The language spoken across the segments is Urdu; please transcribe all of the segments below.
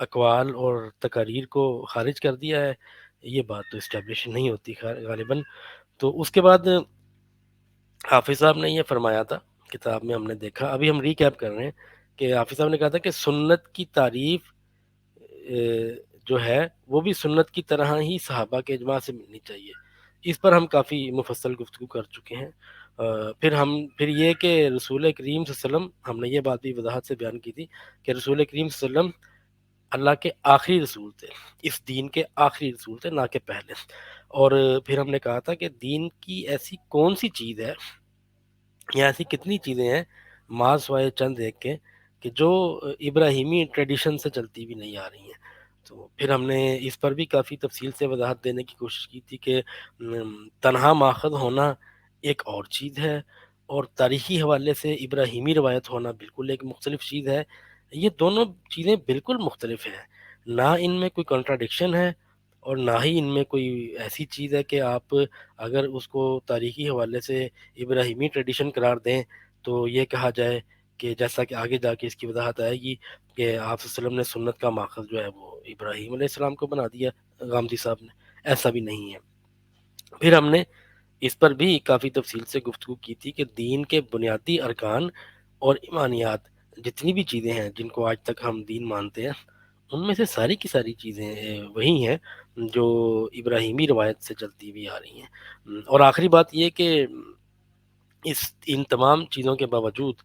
اقوال اور تقاریر کو خارج کر دیا ہے، یہ بات تو اسٹیبلش نہیں ہوتی غالباً۔ تو اس کے بعد حافظ صاحب نے یہ فرمایا تھا، کتاب میں ہم نے دیکھا، ابھی ہم ریکیپ کر رہے ہیں کہ حافظ صاحب نے کہا تھا کہ سنت کی تعریف جو ہے وہ بھی سنت کی طرح ہی صحابہ کے اجماع سے ملنی چاہیے۔ اس پر ہم کافی مفصل گفتگو کر چکے ہیں۔ پھر یہ کہ رسول کریم صلی اللہ علیہ وسلم، ہم نے یہ بات بھی وضاحت سے بیان کی تھی کہ رسول کریم صلی اللہ علیہ وسلم اللہ کے آخری رسول تھے، اس دین کے آخری رسول تھے، نہ کہ پہلے۔ اور پھر ہم نے کہا تھا کہ دین کی ایسی کون سی چیز ہے یا ایسی کتنی چیزیں ہیں ماں سوائے چند ایک کے کہ جو ابراہیمی ٹریڈیشن سے چلتی بھی نہیں آ رہی ہیں۔ تو پھر ہم نے اس پر بھی کافی تفصیل سے وضاحت دینے کی کوشش کی تھی کہ تنہا ماخذ ہونا ایک اور چیز ہے، اور تاریخی حوالے سے ابراہیمی روایت ہونا بالکل ایک مختلف چیز ہے۔ یہ دونوں چیزیں بالکل مختلف ہیں، نہ ان میں کوئی کنٹراڈکشن ہے اور نہ ہی ان میں کوئی ایسی چیز ہے کہ آپ اگر اس کو تاریخی حوالے سے ابراہیمی ٹریڈیشن قرار دیں تو یہ کہا جائے کہ جیسا کہ آگے جا کے اس کی وضاحت آئے گی کہ آپ صلی اللہ علیہ وسلم نے سنت کا ماخذ جو ہے وہ ابراہیم علیہ السلام کو بنا دیا غامدی صاحب نے، ایسا بھی نہیں ہے۔ پھر ہم نے اس پر بھی کافی تفصیل سے گفتگو کی تھی کہ دین کے بنیادی ارکان اور ایمانیات، جتنی بھی چیزیں ہیں جن کو آج تک ہم دین مانتے ہیں، ان میں سے ساری کی ساری چیزیں وہی ہیں جو ابراہیمی روایت سے چلتی ہوئی آ رہی ہیں۔ اور آخری بات یہ کہ ان تمام چیزوں کے باوجود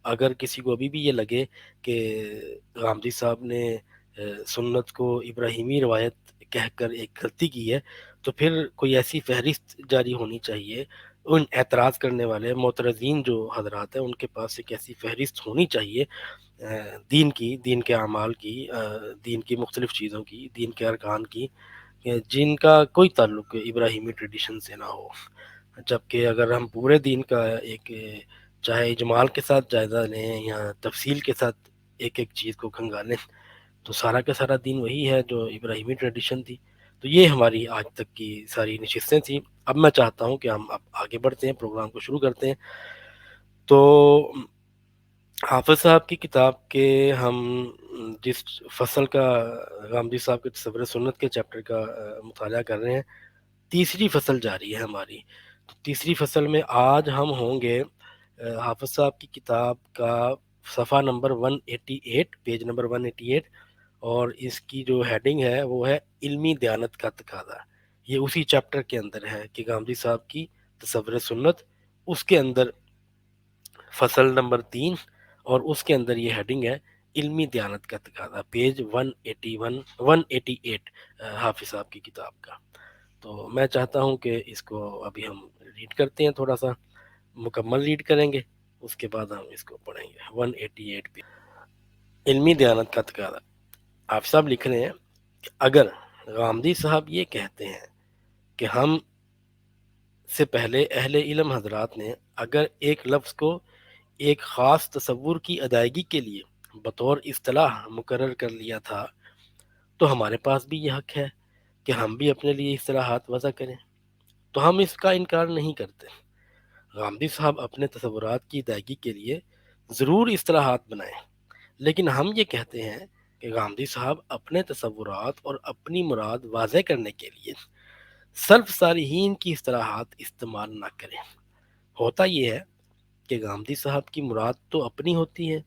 اگر کسی کو ابھی بھی یہ لگے کہ غامدی صاحب نے سنت کو ابراہیمی روایت کہہ کر ایک غلطی کی ہے، تو پھر کوئی ایسی فہرست جاری ہونی چاہیے، ان اعتراض کرنے والے معترضین جو حضرات ہیں ان کے پاس ایک ایسی فہرست ہونی چاہیے دین کے اعمال کی، دین کی مختلف چیزوں کی، دین کے ارکان کی، جن کا کوئی تعلق ابراہیمی ٹریڈیشن سے نہ ہو۔ جبکہ اگر ہم پورے دین کا ایک چاہے اجمال کے ساتھ جائزہ لیں یا تفصیل کے ساتھ ایک ایک چیز کو کھنگالیں تو سارا کا سارا دین وہی ہے جو ابراہیمی ٹریڈیشن تھی۔ تو یہ ہماری آج تک کی ساری نشستیں تھیں۔ اب میں چاہتا ہوں کہ ہم اب آگے بڑھتے ہیں، پروگرام کو شروع کرتے ہیں۔ تو حافظ صاحب کی کتاب کے ہم جس فصل کا غامدی صاحب کے تصور سنت کے چیپٹر کا مطالعہ کر رہے ہیں، تیسری فصل جاری ہے ہماری۔ تو تیسری فصل میں آج ہم ہوں گے حافظ صاحب کی کتاب کا صفحہ نمبر 188، پیج نمبر 188، اور اس کی جو ہیڈنگ ہے وہ ہے علمی دیانت کا تقاضا۔ یہ اسی چیپٹر کے اندر ہے کہ غامدی صاحب کی تصور سنت، اس کے اندر فصل نمبر 3، اور اس کے اندر یہ ہیڈنگ ہے علمی دیانت کا تقاضا، پیج 188 حافظ صاحب کی کتاب کا۔ تو میں چاہتا ہوں کہ اس کو ابھی ہم ریڈ کرتے ہیں، تھوڑا سا مکمل ریڈ کریں گے، اس کے بعد ہم اس کو پڑھیں گے۔ 188 پہ علمی دیانت کا تقاضا۔ آپ صاحب لکھ رہے ہیں کہ اگر غامدی صاحب یہ کہتے ہیں کہ ہم سے پہلے اہل علم حضرات نے اگر ایک لفظ کو ایک خاص تصور کی ادائیگی کے لیے بطور اصطلاح مقرر کر لیا تھا تو ہمارے پاس بھی یہ حق ہے کہ ہم بھی اپنے لیے اصطلاحات وضع کریں، تو ہم اس کا انکار نہیں کرتے۔ غامدی صاحب اپنے تصورات کی ادائیگی کے لیے ضرور اصطلاحات بنائیں، لیکن ہم یہ کہتے ہیں کہ غامدی صاحب اپنے تصورات اور اپنی مراد واضح کرنے کے لیے سلف صالحین کی اصطلاحات استعمال نہ کریں۔ ہوتا یہ ہے کہ غامدی صاحب کی مراد تو اپنی ہوتی ہے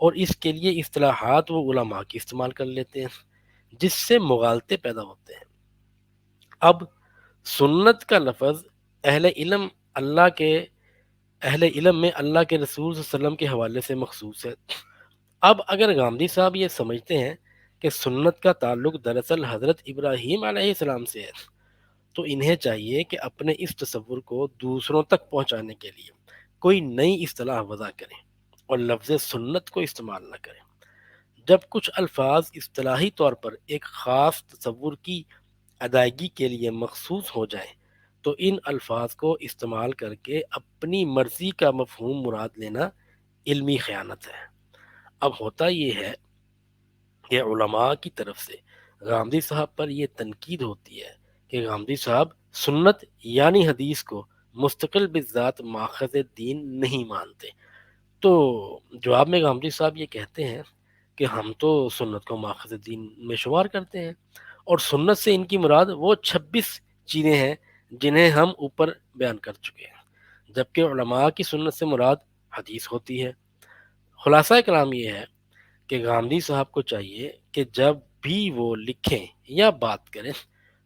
اور اس کے لیے اصطلاحات وہ علماء کی استعمال کر لیتے ہیں، جس سے مغالطے پیدا ہوتے ہیں۔ اب سنت کا لفظ اہل علم میں اللہ کے رسول صلی اللہ علیہ وسلم کے حوالے سے مخصوص ہے۔ اب اگر غامدی صاحب یہ سمجھتے ہیں کہ سنت کا تعلق دراصل حضرت ابراہیم علیہ السلام سے ہے تو انہیں چاہیے کہ اپنے اس تصور کو دوسروں تک پہنچانے کے لیے کوئی نئی اصطلاح وضع کریں اور لفظ سنت کو استعمال نہ کریں۔ جب کچھ الفاظ اصطلاحی طور پر ایک خاص تصور کی ادائیگی کے لیے مخصوص ہو جائیں تو ان الفاظ کو استعمال کر کے اپنی مرضی کا مفہوم مراد لینا علمی خیانت ہے۔ اب ہوتا یہ ہے کہ علماء کی طرف سے غامدی صاحب پر یہ تنقید ہوتی ہے کہ غامدی صاحب سنت یعنی حدیث کو مستقل بذات ماخذ دین نہیں مانتے۔ تو جواب میں غامدی صاحب یہ کہتے ہیں کہ ہم تو سنت کو ماخذ دین میں شمار کرتے ہیں، اور سنت سے ان کی مراد وہ 26 چیزیں ہیں جنہیں ہم اوپر بیان کر چکے ہیں، جبکہ علماء کی سنت سے مراد حدیث ہوتی ہے۔ خلاصہ کلام یہ ہے کہ گاندھی صاحب کو چاہیے کہ جب بھی وہ لکھیں یا بات کریں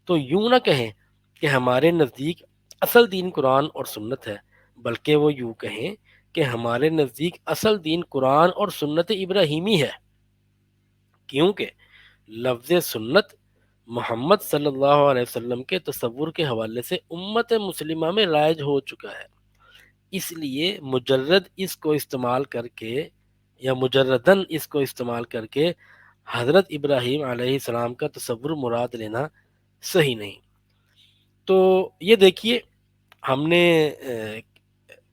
تو یوں نہ کہیں کہ ہمارے نزدیک اصل دین قرآن اور سنت ہے، بلکہ وہ یوں کہیں کہ ہمارے نزدیک اصل دین قرآن اور سنت ابراہیمی ہے، کیونکہ لفظ سنت محمد صلی اللہ علیہ وسلم کے تصور کے حوالے سے امت مسلمہ میں رائج ہو چکا ہے۔ اس لیے مجرد اس کو استعمال کر کے یا مجرداً اس کو استعمال کر کے حضرت ابراہیم علیہ السلام کا تصور مراد لینا صحیح نہیں۔ تو یہ دیکھیے ہم نے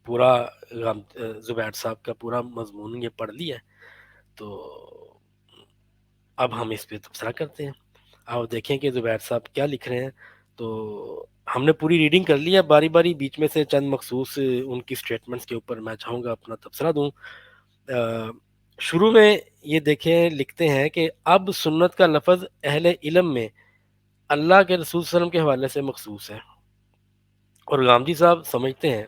پورا زبیر صاحب کا پورا مضمون یہ پڑھ لیا ہے، تو اب ہم اس پہ تبصرہ کرتے ہیں۔ آپ دیکھیں کہ زبیر صاحب کیا لکھ رہے ہیں۔ تو ہم نے پوری ریڈنگ کر لی ہے، باری باری بیچ میں سے چند مخصوص ان کی سٹیٹمنٹس کے اوپر میں چاہوں گا اپنا تبصرہ دوں۔ شروع میں یہ دیکھیں لکھتے ہیں کہ اب سنت کا لفظ اہل علم میں اللہ کے رسول صلی اللہ علیہ وسلم کے حوالے سے مخصوص ہے، اور گامدی صاحب سمجھتے ہیں،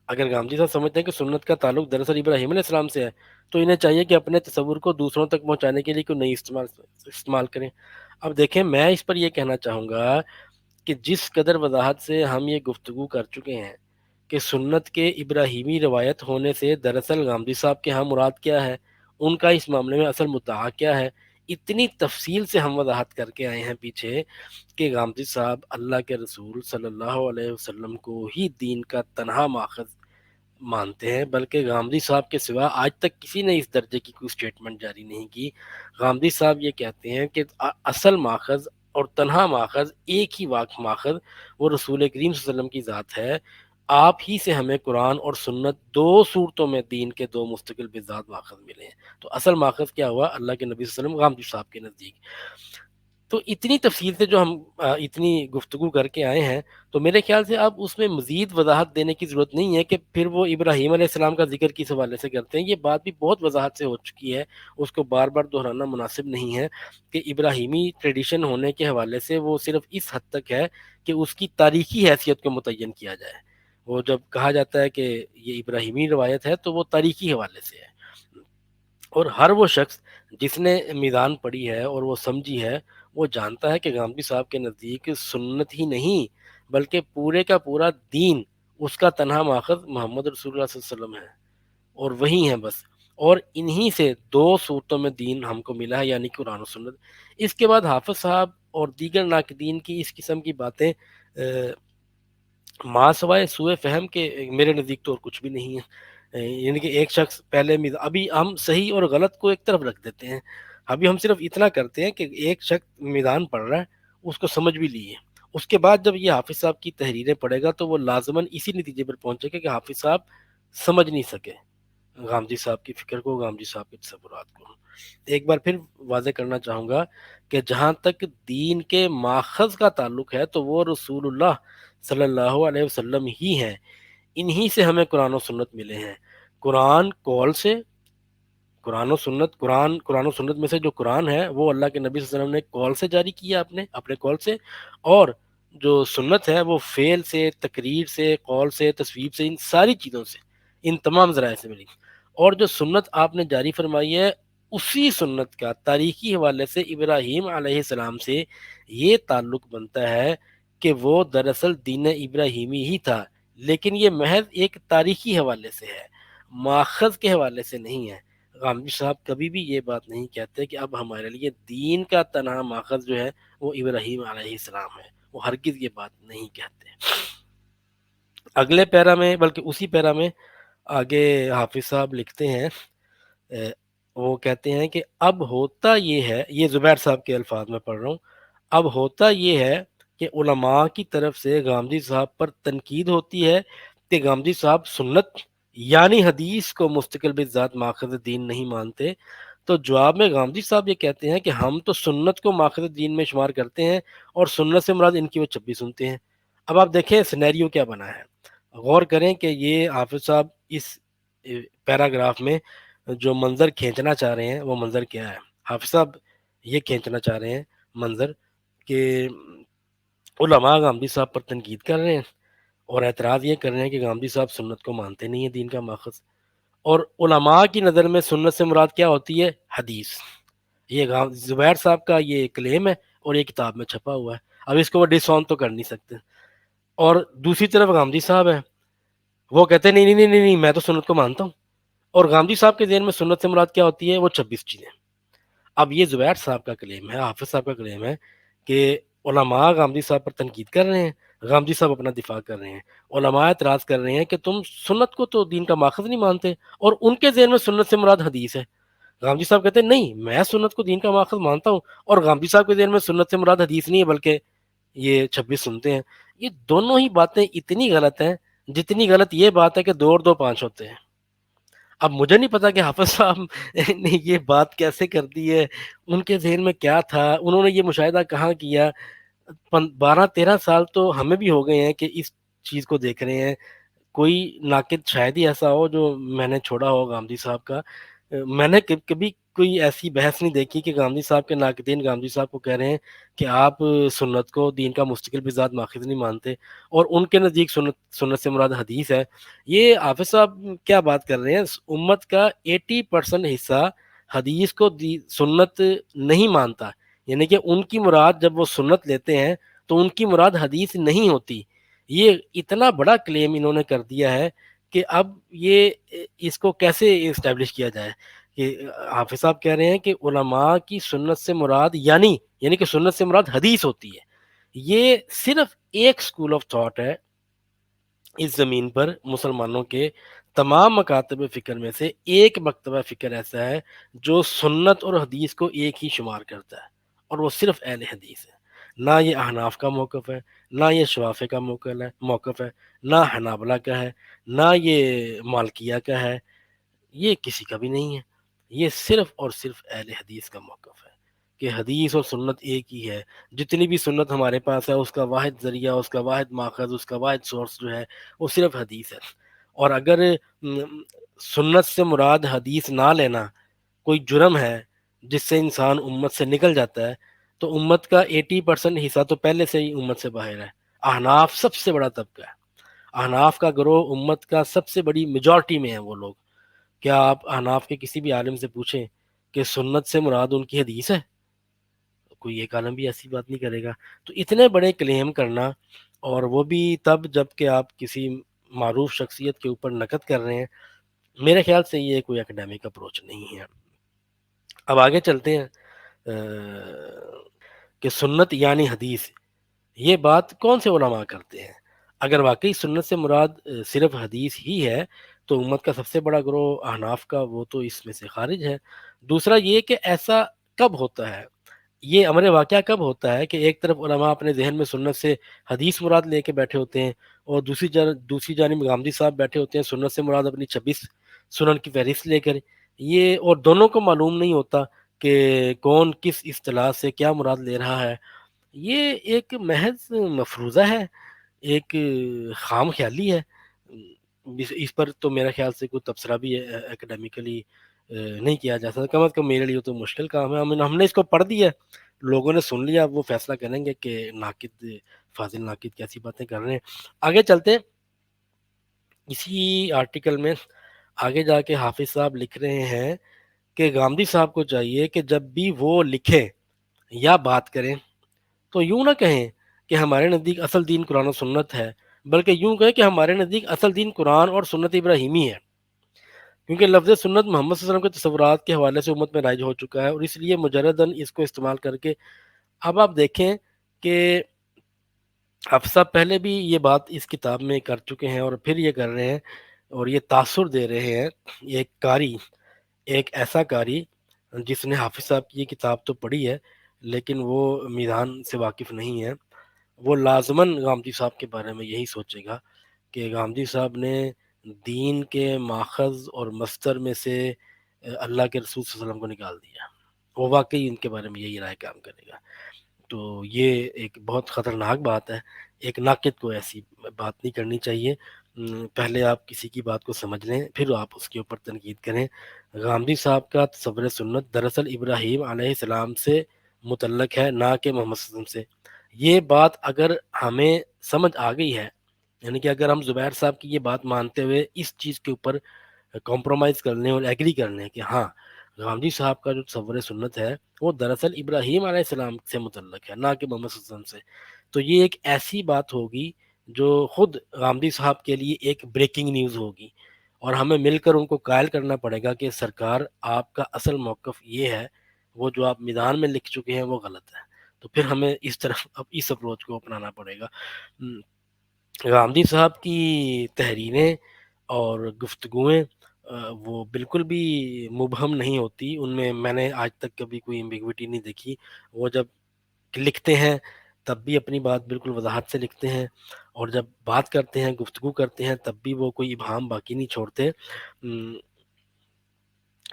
اگر گامدی صاحب سمجھتے ہیں کہ سنت کا تعلق دراصل ابراہیم علیہ السلام سے ہے، تو انہیں چاہیے کہ اپنے تصور کو دوسروں تک پہنچانے کے لیے کوئی نئی استعمال کریں۔ اب دیکھیں میں اس پر یہ کہنا چاہوں گا کہ جس قدر وضاحت سے ہم یہ گفتگو کر چکے ہیں کہ سنت کے ابراہیمی روایت ہونے سے دراصل گامدی صاحب کے ہاں مراد کیا ہے، ان کا اس معاملے میں اصل مدعا کیا ہے، اتنی تفصیل سے ہم وضاحت کر کے آئے ہیں پیچھے کہ گامدی صاحب اللہ کے رسول صلی اللہ علیہ وسلم کو ہی دین کا تنہا ماخذ مانتے ہیں، بلکہ گامدی صاحب کے سوا آج تک کسی نے اس درجے کی کوئی سٹیٹمنٹ جاری نہیں کی۔ گامدی صاحب یہ کہتے ہیں کہ اصل ماخذ اور تنہا ماخذ ایک ہی ماخذ وہ رسول کریم صلی اللہ علیہ وسلم کی ذات ہے، آپ ہی سے ہمیں قرآن اور سنت دو صورتوں میں دین کے دو مستقل بذات ماخذ ملے ہیں۔ تو اصل ماخذ کیا ہوا؟ اللہ کے نبی صلی اللہ علیہ وسلم، گامدی صاحب کے نزدیک۔ تو اتنی تفصیل سے جو ہم اتنی گفتگو کر کے آئے ہیں، تو میرے خیال سے اب اس میں مزید وضاحت دینے کی ضرورت نہیں ہے کہ پھر وہ ابراہیم علیہ السلام کا ذکر کس حوالے سے کرتے ہیں۔ یہ بات بھی بہت وضاحت سے ہو چکی ہے، اس کو بار بار دہرانا مناسب نہیں ہے کہ ابراہیمی ٹریڈیشن ہونے کے حوالے سے وہ صرف اس حد تک ہے کہ اس کی تاریخی حیثیت کو متعین کیا جائے۔ وہ جب کہا جاتا ہے کہ یہ ابراہیمی روایت ہے تو وہ تاریخی حوالے سے ہے، اور ہر وہ شخص جس نے میدان پڑھی ہے اور وہ سمجھی ہے، وہ جانتا ہے کہ گامدی صاحب کے نزدیک سنت ہی نہیں بلکہ پورے کا پورا دین، اس کا تنہا ماخذ محمد رسول اللہ صلی اللہ علیہ وسلم ہے، اور وہی ہیں بس، اور انہی سے دو صورتوں میں دین ہم کو ملا ہے، یعنی قرآن و سنت۔ اس کے بعد حافظ صاحب اور دیگر ناقدین کی اس قسم کی باتیں ماں سوائے سوء فہم کے میرے نزدیک تو اور کچھ بھی نہیں ہے۔ یعنی کہ ایک شخص پہلے ابھی ہم صحیح اور غلط کو ایک طرف رکھ دیتے ہیں، ابھی ہم صرف اتنا کرتے ہیں کہ ایک شخص میدان پڑھ رہا ہے، اس کو سمجھ بھی لیے، اس کے بعد جب یہ حافظ صاحب کی تحریریں پڑھے گا تو وہ لازماً اسی نتیجے پر پہنچے گا کہ حافظ صاحب سمجھ نہیں سکے غامدی صاحب کی فکر کو، غامدی صاحب کے تصورات کو۔ ایک بار پھر واضح کرنا چاہوں گا کہ جہاں تک دین کے ماخذ کا تعلق ہے تو وہ رسول اللہ صلی اللہ علیہ وسلم ہی ہیں، انہی سے ہمیں قرآن و سنت ملے ہیں۔ قرآن قول سے، قرآن و سنت میں سے جو قرآن ہے وہ اللہ کے نبی صلی اللہ علیہ وسلم نے قول سے جاری کیا، اپنے قول سے، اور جو سنت ہے وہ فعل سے، تقریر سے، قول سے، تصویب سے، ان ساری چیزوں سے، ان تمام ذرائع سے ملی۔ اور جو سنت آپ نے جاری فرمائی ہے، اسی سنت کا تاریخی حوالے سے ابراہیم علیہ السلام سے یہ تعلق بنتا ہے کہ وہ دراصل دین ابراہیمی ہی تھا، لیکن یہ محض ایک تاریخی حوالے سے ہے، ماخذ کے حوالے سے نہیں ہے۔ غامدی صاحب کبھی بھی یہ بات نہیں کہتے کہ اب ہمارے لیے دین کا تنہا ماخذ جو ہے وہ ابراہیم علیہ السلام ہے، وہ ہرگز یہ بات نہیں کہتے۔ اگلے پیرا میں، بلکہ اسی پیرا میں آگے حافظ صاحب لکھتے ہیں، وہ کہتے ہیں کہ اب ہوتا یہ ہے، یہ زبیر صاحب کے الفاظ میں پڑھ رہا ہوں، اب ہوتا یہ ہے کہ علماء کی طرف سے غامدی صاحب پر تنقید ہوتی ہے کہ غامدی صاحب سنت یعنی حدیث کو مستقل بذات ماخذ دین نہیں مانتے، تو جواب میں غامدی صاحب یہ کہتے ہیں کہ ہم تو سنت کو ماخذ دین میں شمار کرتے ہیں، اور سنت سے مراد ان کی وہ 26 سنتے ہیں۔ اب آپ دیکھیں سینیریو کیا بنا ہے، غور کریں کہ یہ حافظ صاحب اس پیراگراف میں جو منظر کھینچنا چاہ رہے ہیں وہ منظر کیا ہے۔ حافظ صاحب یہ کھینچنا چاہ رہے ہیں منظر کہ علماء غامدی صاحب پر تنقید کر رہے ہیں اور اعتراض یہ کر رہے ہیں کہ غامدی صاحب سنت کو مانتے نہیں ہیں دین کا ماخذ، اور علماء کی نظر میں سنت سے مراد کیا ہوتی ہے؟ حدیث۔ یہ زبیر صاحب کا یہ کلیم ہے اور یہ کتاب میں چھپا ہوا ہے، اب اس کو وہ ڈس آن تو کر نہیں سکتے۔ اور دوسری طرف غامدی صاحب ہیں، وہ کہتے ہیں نہیں نہیں نہیں نہیں نہیں، میں تو سنت کو مانتا ہوں، اور غامدی صاحب کے ذہن میں سنت سے مراد کیا ہوتی ہے؟ وہ 26 چیزیں۔ اب یہ زبیر صاحب کا کلیم ہے، حافظ صاحب کا کلیم ہے کہ علماء غامدی صاحب پر تنقید کر رہے ہیں، غامدی صاحب اپنا دفاع کر رہے ہیں، علماء اعتراض کر رہے ہیں کہ تم سنت کو تو دین کا ماخذ نہیں مانتے، اور ان کے ذہن میں سنت سے مراد حدیث ہے۔ غامدی صاحب کہتے ہیں نہیں، میں سنت کو دین کا ماخذ مانتا ہوں، اور غامدی صاحب کے ذہن میں سنت سے مراد حدیث نہیں ہے بلکہ یہ 26 سنتے ہیں۔ یہ دونوں ہی باتیں اتنی غلط ہیں جتنی غلط یہ بات ہے کہ 2 اور 2 5 ہوتے ہیں۔ اب مجھے نہیں پتا کہ حافظ صاحب نے یہ بات کیسے کر دی ہے، ان کے ذہن میں کیا تھا، انہوں نے یہ مشاہدہ کہاں کیا۔ 12-13 سال تو ہمیں بھی ہو گئے ہیں کہ اس چیز کو دیکھ رہے ہیں، کوئی ناقد شاید ہی ایسا ہو جو میں نے چھوڑا ہو غامدی صاحب کا۔ میں نے کبھی کوئی ایسی بحث نہیں دیکھی کہ غامدی صاحب کے ناقدین غامدی صاحب کو کہہ رہے ہیں کہ آپ سنت کو دین کا مستقل بذات ماخذ نہیں مانتے، اور ان کے نزدیک سنت سے مراد حدیث ہے۔ یہ حافظ صاحب کیا بات کر رہے ہیں؟ امت کا 80% حصہ حدیث کو سنت نہیں مانتا، یعنی کہ ان کی مراد جب وہ سنت لیتے ہیں تو ان کی مراد حدیث نہیں ہوتی۔ یہ اتنا بڑا کلیم انہوں نے کر دیا ہے کہ اب یہ اس کو کیسے اسٹیبلش کیا جائے کہ حافظ صاحب کہہ رہے ہیں کہ علماء کی سنت سے مراد یعنی کہ سنت سے مراد حدیث ہوتی ہے۔ یہ صرف ایک اسکول آف تھاٹ ہے اس زمین پر، مسلمانوں کے تمام مکاتب فکر میں سے ایک مکتبہ فکر ایسا ہے جو سنت اور حدیث کو ایک ہی شمار کرتا ہے، اور وہ صرف اہل حدیث ہے۔ نہ یہ احناف کا موقف ہے، نہ یہ شوافے کا موقف ہے، نہ حنابلہ کا ہے، نہ یہ مالکیہ کا ہے، یہ کسی کا بھی نہیں ہے۔ یہ صرف اور صرف اہل حدیث کا موقف ہے کہ حدیث اور سنت ایک ہی ہے۔ جتنی بھی سنت ہمارے پاس ہے اس کا واحد ذریعہ، اس کا واحد ماخذ، اس کا واحد سورس جو ہے وہ صرف حدیث ہے۔ اور اگر سنت سے مراد حدیث نہ لینا کوئی جرم ہے جس سے انسان امت سے نکل جاتا ہے، تو امت کا 80% حصہ تو پہلے سے ہی امت سے باہر ہے۔ احناف سب سے بڑا طبقہ ہے، احناف کا گروہ امت کا سب سے بڑی میجورٹی میں ہیں وہ لوگ۔ کیا آپ احناف کے کسی بھی عالم سے پوچھیں کہ سنت سے مراد ان کی حدیث ہے؟ کوئی ایک عالم بھی ایسی بات نہیں کرے گا۔ تو اتنے بڑے کلیم کرنا، اور وہ بھی تب جب کہ آپ کسی معروف شخصیت کے اوپر نقد کر رہے ہیں، میرے خیال سے یہ کوئی اکیڈیمک اپروچ نہیں ہے۔ اب آگے چلتے ہیں کہ سنت یعنی حدیث، یہ بات کون سے علماء کرتے ہیں؟ اگر واقعی سنت سے مراد صرف حدیث ہی ہے تو امت کا سب سے بڑا گروہ احناف کا وہ تو اس میں سے خارج ہے۔ دوسرا یہ کہ ایسا کب ہوتا ہے، یہ امر واقعہ کب ہوتا ہے کہ ایک طرف علماء اپنے ذہن میں سنت سے حدیث مراد لے کے بیٹھے ہوتے ہیں، اور دوسری جانب غامدی صاحب بیٹھے ہوتے ہیں سنت سے مراد اپنی 26 سنن کی فہرست لے کر۔ یہ اور دونوں کو معلوم نہیں ہوتا کہ کون کس اصطلاح سے کیا مراد لے رہا ہے۔ یہ ایک محض مفروضہ ہے، ایک خام خیالی ہے۔ اس پر تو میرا خیال سے کوئی تبصرہ بھی اکیڈیمیکلی نہیں کیا جا سکتا، کم از کم میرے لیے تو مشکل کام ہے۔ ہم نے اس کو پڑھ دیا، لوگوں نے سن لیا، وہ فیصلہ کریں گے کہ ناقد فاضل ناقد کیسی باتیں کر رہے ہیں۔ آگے چلتے ہیں، اسی آرٹیکل میں آگے جا کے حافظ صاحب لکھ رہے ہیں کہ غامدی صاحب کو چاہیے کہ جب بھی وہ لکھیں یا بات کریں تو یوں نہ کہیں کہ ہمارے نزدیک اصل دین قرآن و سنت ہے، بلکہ یوں کہیں کہ ہمارے نزدیک اصل دین قرآن اور سنت ابراہیمی ہے، کیونکہ لفظ سنت محمد صلی اللہ علیہ وسلم کے تصورات کے حوالے سے امت میں رائج ہو چکا ہے، اور اس لیے مجرداً اس کو استعمال کر کے اب آپ دیکھیں کہ حافظ صاحب پہلے بھی یہ بات اس کتاب میں کر چکے ہیں اور پھر یہ کر رہے ہیں، اور یہ تاثر دے رہے ہیں۔ ایک ایسا قاری جس نے حافظ صاحب کی یہ کتاب تو پڑھی ہے لیکن وہ میدان سے واقف نہیں ہے، وہ لازماً غامدی صاحب کے بارے میں یہی سوچے گا کہ غامدی صاحب نے دین کے ماخذ اور مصدر میں سے اللہ کے رسول صلی اللہ علیہ وسلم کو نکال دیا، وہ واقعی ان کے بارے میں یہی رائے کام کرے گا۔ تو یہ ایک بہت خطرناک بات ہے ایک ناقد کو ایسی بات نہیں کرنی چاہیے. پہلے آپ کسی کی بات کو سمجھ لیں پھر آپ اس کے اوپر تنقید کریں. غامدی صاحب کا تصور سنت دراصل ابراہیم علیہ السلام سے متعلق ہے، نہ کہ محمد صلی اللہ علیہ وسلم سے. یہ بات اگر ہمیں سمجھ آ گئی ہے، یعنی کہ اگر ہم زبیر صاحب کی یہ بات مانتے ہوئے اس چیز کے اوپر کمپرومائز کر لیں اور ایگری کر لیں کہ ہاں غامدی صاحب کا جو تصور سنت ہے وہ دراصل ابراہیم علیہ السلام سے متعلق ہے، نہ کہ محمد صلی اللہ علیہ وسلم سے، تو یہ ایک ایسی بات ہوگی جو خود غامدی صاحب کے لیے ایک بریکنگ نیوز ہوگی، اور ہمیں مل کر ان کو قائل کرنا پڑے گا کہ سرکار آپ کا اصل موقف یہ ہے، وہ جو آپ میدان میں لکھ چکے ہیں وہ غلط ہے. تو پھر ہمیں اس طرف اب اس اپروچ کو اپنانا پڑے گا. غامدی صاحب کی تحریریں اور گفتگویں وہ بالکل بھی مبہم نہیں ہوتی، ان میں نے آج تک کبھی کوئی ایمبیگوٹی نہیں دیکھی. وہ جب لکھتے ہیں تب بھی اپنی بات بالکل وضاحت سے لکھتے ہیں، اور جب بات کرتے ہیں گفتگو کرتے ہیں تب بھی وہ کوئی ابہام باقی نہیں چھوڑتے.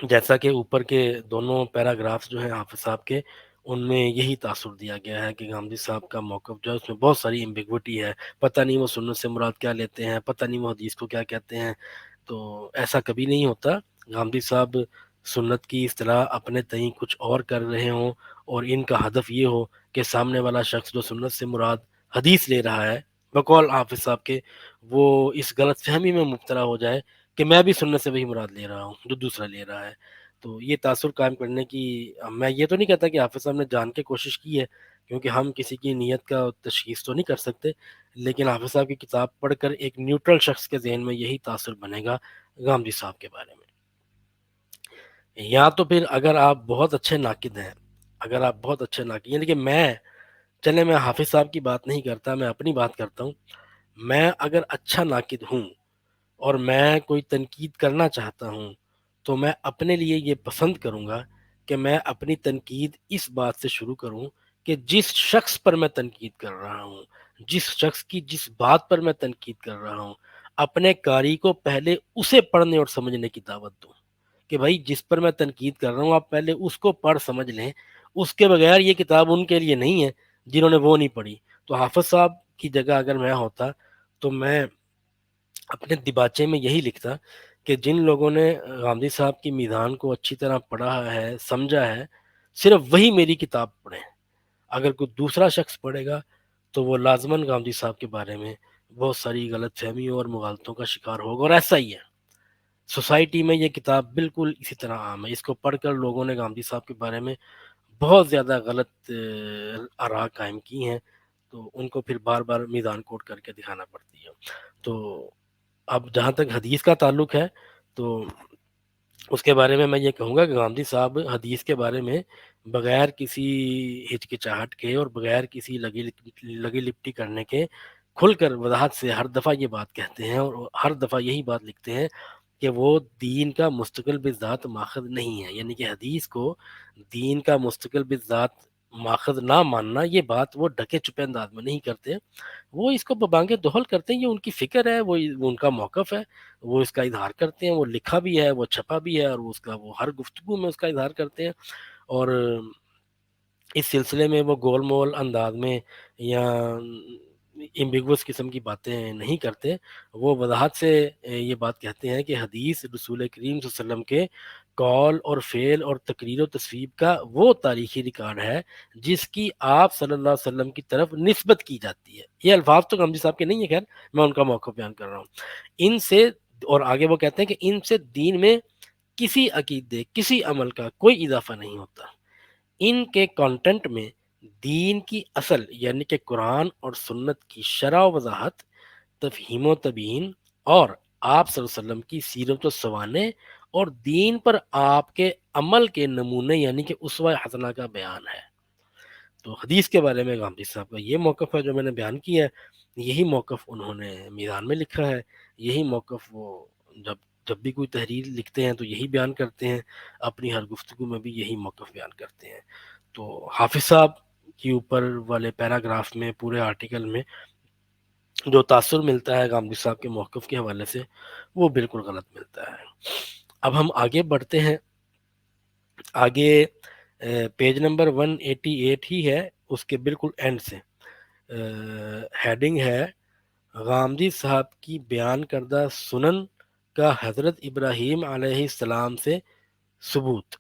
جیسا کہ اوپر کے دونوں پیراگرافز جو ہیں حافظ صاحب کے، ان میں یہی تاثر دیا گیا ہے کہ غامدی صاحب کا موقف جو ہے اس میں بہت ساری ایمبیگوٹی ہے، پتہ نہیں وہ سنت سے مراد کیا لیتے ہیں، پتہ نہیں وہ حدیث کو کیا کہتے ہیں. تو ایسا کبھی نہیں ہوتا. غامدی صاحب سنت کی اصطلاح اپنے تئیں کچھ اور کر رہے ہوں اور ان کا ہدف یہ ہو کہ سامنے والا شخص جو سنت سے مراد حدیث لے رہا ہے بقول حافظ صاحب کے، وہ اس غلط فہمی میں مبتلا ہو جائے کہ میں بھی سنت سے وہی مراد لے رہا ہوں جو دوسرا لے رہا ہے. تو یہ تاثر قائم کرنے کی، میں یہ تو نہیں کہتا کہ حافظ صاحب نے جان کے کوشش کی ہے، کیونکہ ہم کسی کی نیت کا تشخیص تو نہیں کر سکتے، لیکن حافظ صاحب کی کتاب پڑھ کر ایک نیوٹرل شخص کے ذہن میں یہی تاثر بنے گا غامدی صاحب کے بارے میں. یا تو پھر اگر آپ بہت اچھے ناقد ہیں، اگر آپ بہت اچھے ناقد، یعنی کہ میں حافظ صاحب کی بات نہیں کرتا، میں اپنی بات کرتا ہوں. میں اگر اچھا ناقد ہوں اور میں کوئی تنقید کرنا چاہتا ہوں تو میں اپنے لیے یہ پسند کروں گا کہ میں اپنی تنقید اس بات سے شروع کروں کہ جس شخص پر میں تنقید کر رہا ہوں، جس شخص کی جس بات پر میں تنقید کر رہا ہوں، اپنے قاری کو پہلے اسے پڑھنے اور سمجھنے کی دعوت دوں کہ بھائی جس پر میں تنقید کر رہا ہوں آپ پہلے اس کو پڑھ سمجھ لیں، اس کے بغیر یہ کتاب ان کے لیے نہیں ہے جنہوں نے وہ نہیں پڑھی. تو حافظ صاحب کی جگہ اگر میں ہوتا تو میں اپنے دیباچے میں یہی لکھتا کہ جن لوگوں نے غامدی صاحب کی میدان کو اچھی طرح پڑھا ہے، سمجھا ہے، صرف وہی میری کتاب پڑھیں. اگر کوئی دوسرا شخص پڑھے گا تو وہ لازماً غامدی صاحب کے بارے میں بہت ساری غلط فہمیوں اور مغالطوں کا شکار ہوگا، اور ایسا ہی ہے. سوسائٹی میں یہ کتاب بالکل اسی طرح عام ہے، اس کو پڑھ کر لوگوں نے غامدی صاحب کے بارے میں بہت زیادہ غلط آراء قائم کی ہیں، تو ان کو پھر بار بار میدان کوٹ کر کے دکھانا پڑتی ہے. تو اب جہاں تک حدیث کا تعلق ہے تو اس کے بارے میں یہ کہوں گا کہ غامدی صاحب حدیث کے بارے میں بغیر کسی ہچکچاہٹ کے اور بغیر کسی لگی لپٹی کرنے کے کھل کر وضاحت سے ہر دفعہ یہ بات کہتے ہیں اور ہر دفعہ یہی بات لکھتے ہیں کہ وہ دین کا مستقل بذات ماخذ نہیں ہے، یعنی کہ حدیث کو دین کا مستقل بذات ماخذ نہ ماننا، یہ بات وہ ڈھکے چھپے انداز میں نہیں کرتے، وہ اس کو ببانگ دہل کرتے ہیں. یہ ان کی فکر ہے، وہ ان کا موقف ہے، وہ اس کا اظہار کرتے ہیں، وہ لکھا بھی ہے، وہ چھپا بھی ہے، اور اس کا وہ ہر گفتگو میں اس کا اظہار کرتے ہیں. اور اس سلسلے میں وہ گول مول انداز میں یا ایمبیگوس قسم کی باتیں نہیں کرتے. وہ وضاحت سے یہ بات کہتے ہیں کہ حدیث رسول کریم صلی اللہ علیہ وسلم کے قول اور فعل اور تقریر و تصویب کا وہ تاریخی ریکارڈ ہے جس کی آپ صلی اللہ علیہ وسلم کی طرف نسبت کی جاتی ہے. یہ الفاظ تو غامدی صاحب کے نہیں ہے، خیر میں ان کا موقف بیان کر رہا ہوں. ان سے، اور آگے وہ کہتے ہیں کہ ان سے دین میں کسی عقیدے، کسی عمل کا کوئی اضافہ نہیں ہوتا. ان کے کانٹینٹ میں دین کی اصل یعنی کہ قرآن اور سنت کی شرح و وضاحت، تفہیم و تبیین، اور آپ صلی اللہ علیہ وسلم کی سیرت و سوانح اور دین پر آپ کے عمل کے نمونے یعنی کہ اسوہ حسنہ کا بیان ہے. تو حدیث کے بارے میں غامدی صاحب کا یہ موقف ہے جو میں نے بیان کیا ہے. یہی موقف انہوں نے میدان میں لکھا ہے، یہی موقف وہ جب بھی کوئی تحریر لکھتے ہیں تو یہی بیان کرتے ہیں، اپنی ہر گفتگو میں بھی یہی موقف بیان کرتے ہیں. تو حافظ صاحب کے اوپر والے پیراگراف میں، پورے آرٹیکل میں جو تاثر ملتا ہے غامدی صاحب کے موقف کے حوالے سے وہ بالکل غلط ملتا ہے. اب ہم آگے بڑھتے ہیں. آگے پیج نمبر 188 ہی ہے، اس کے بالکل اینڈ سے ہیڈنگ ہے غامدی صاحب کی بیان کردہ سنن کا حضرت ابراہیم علیہ السلام سے ثبوت.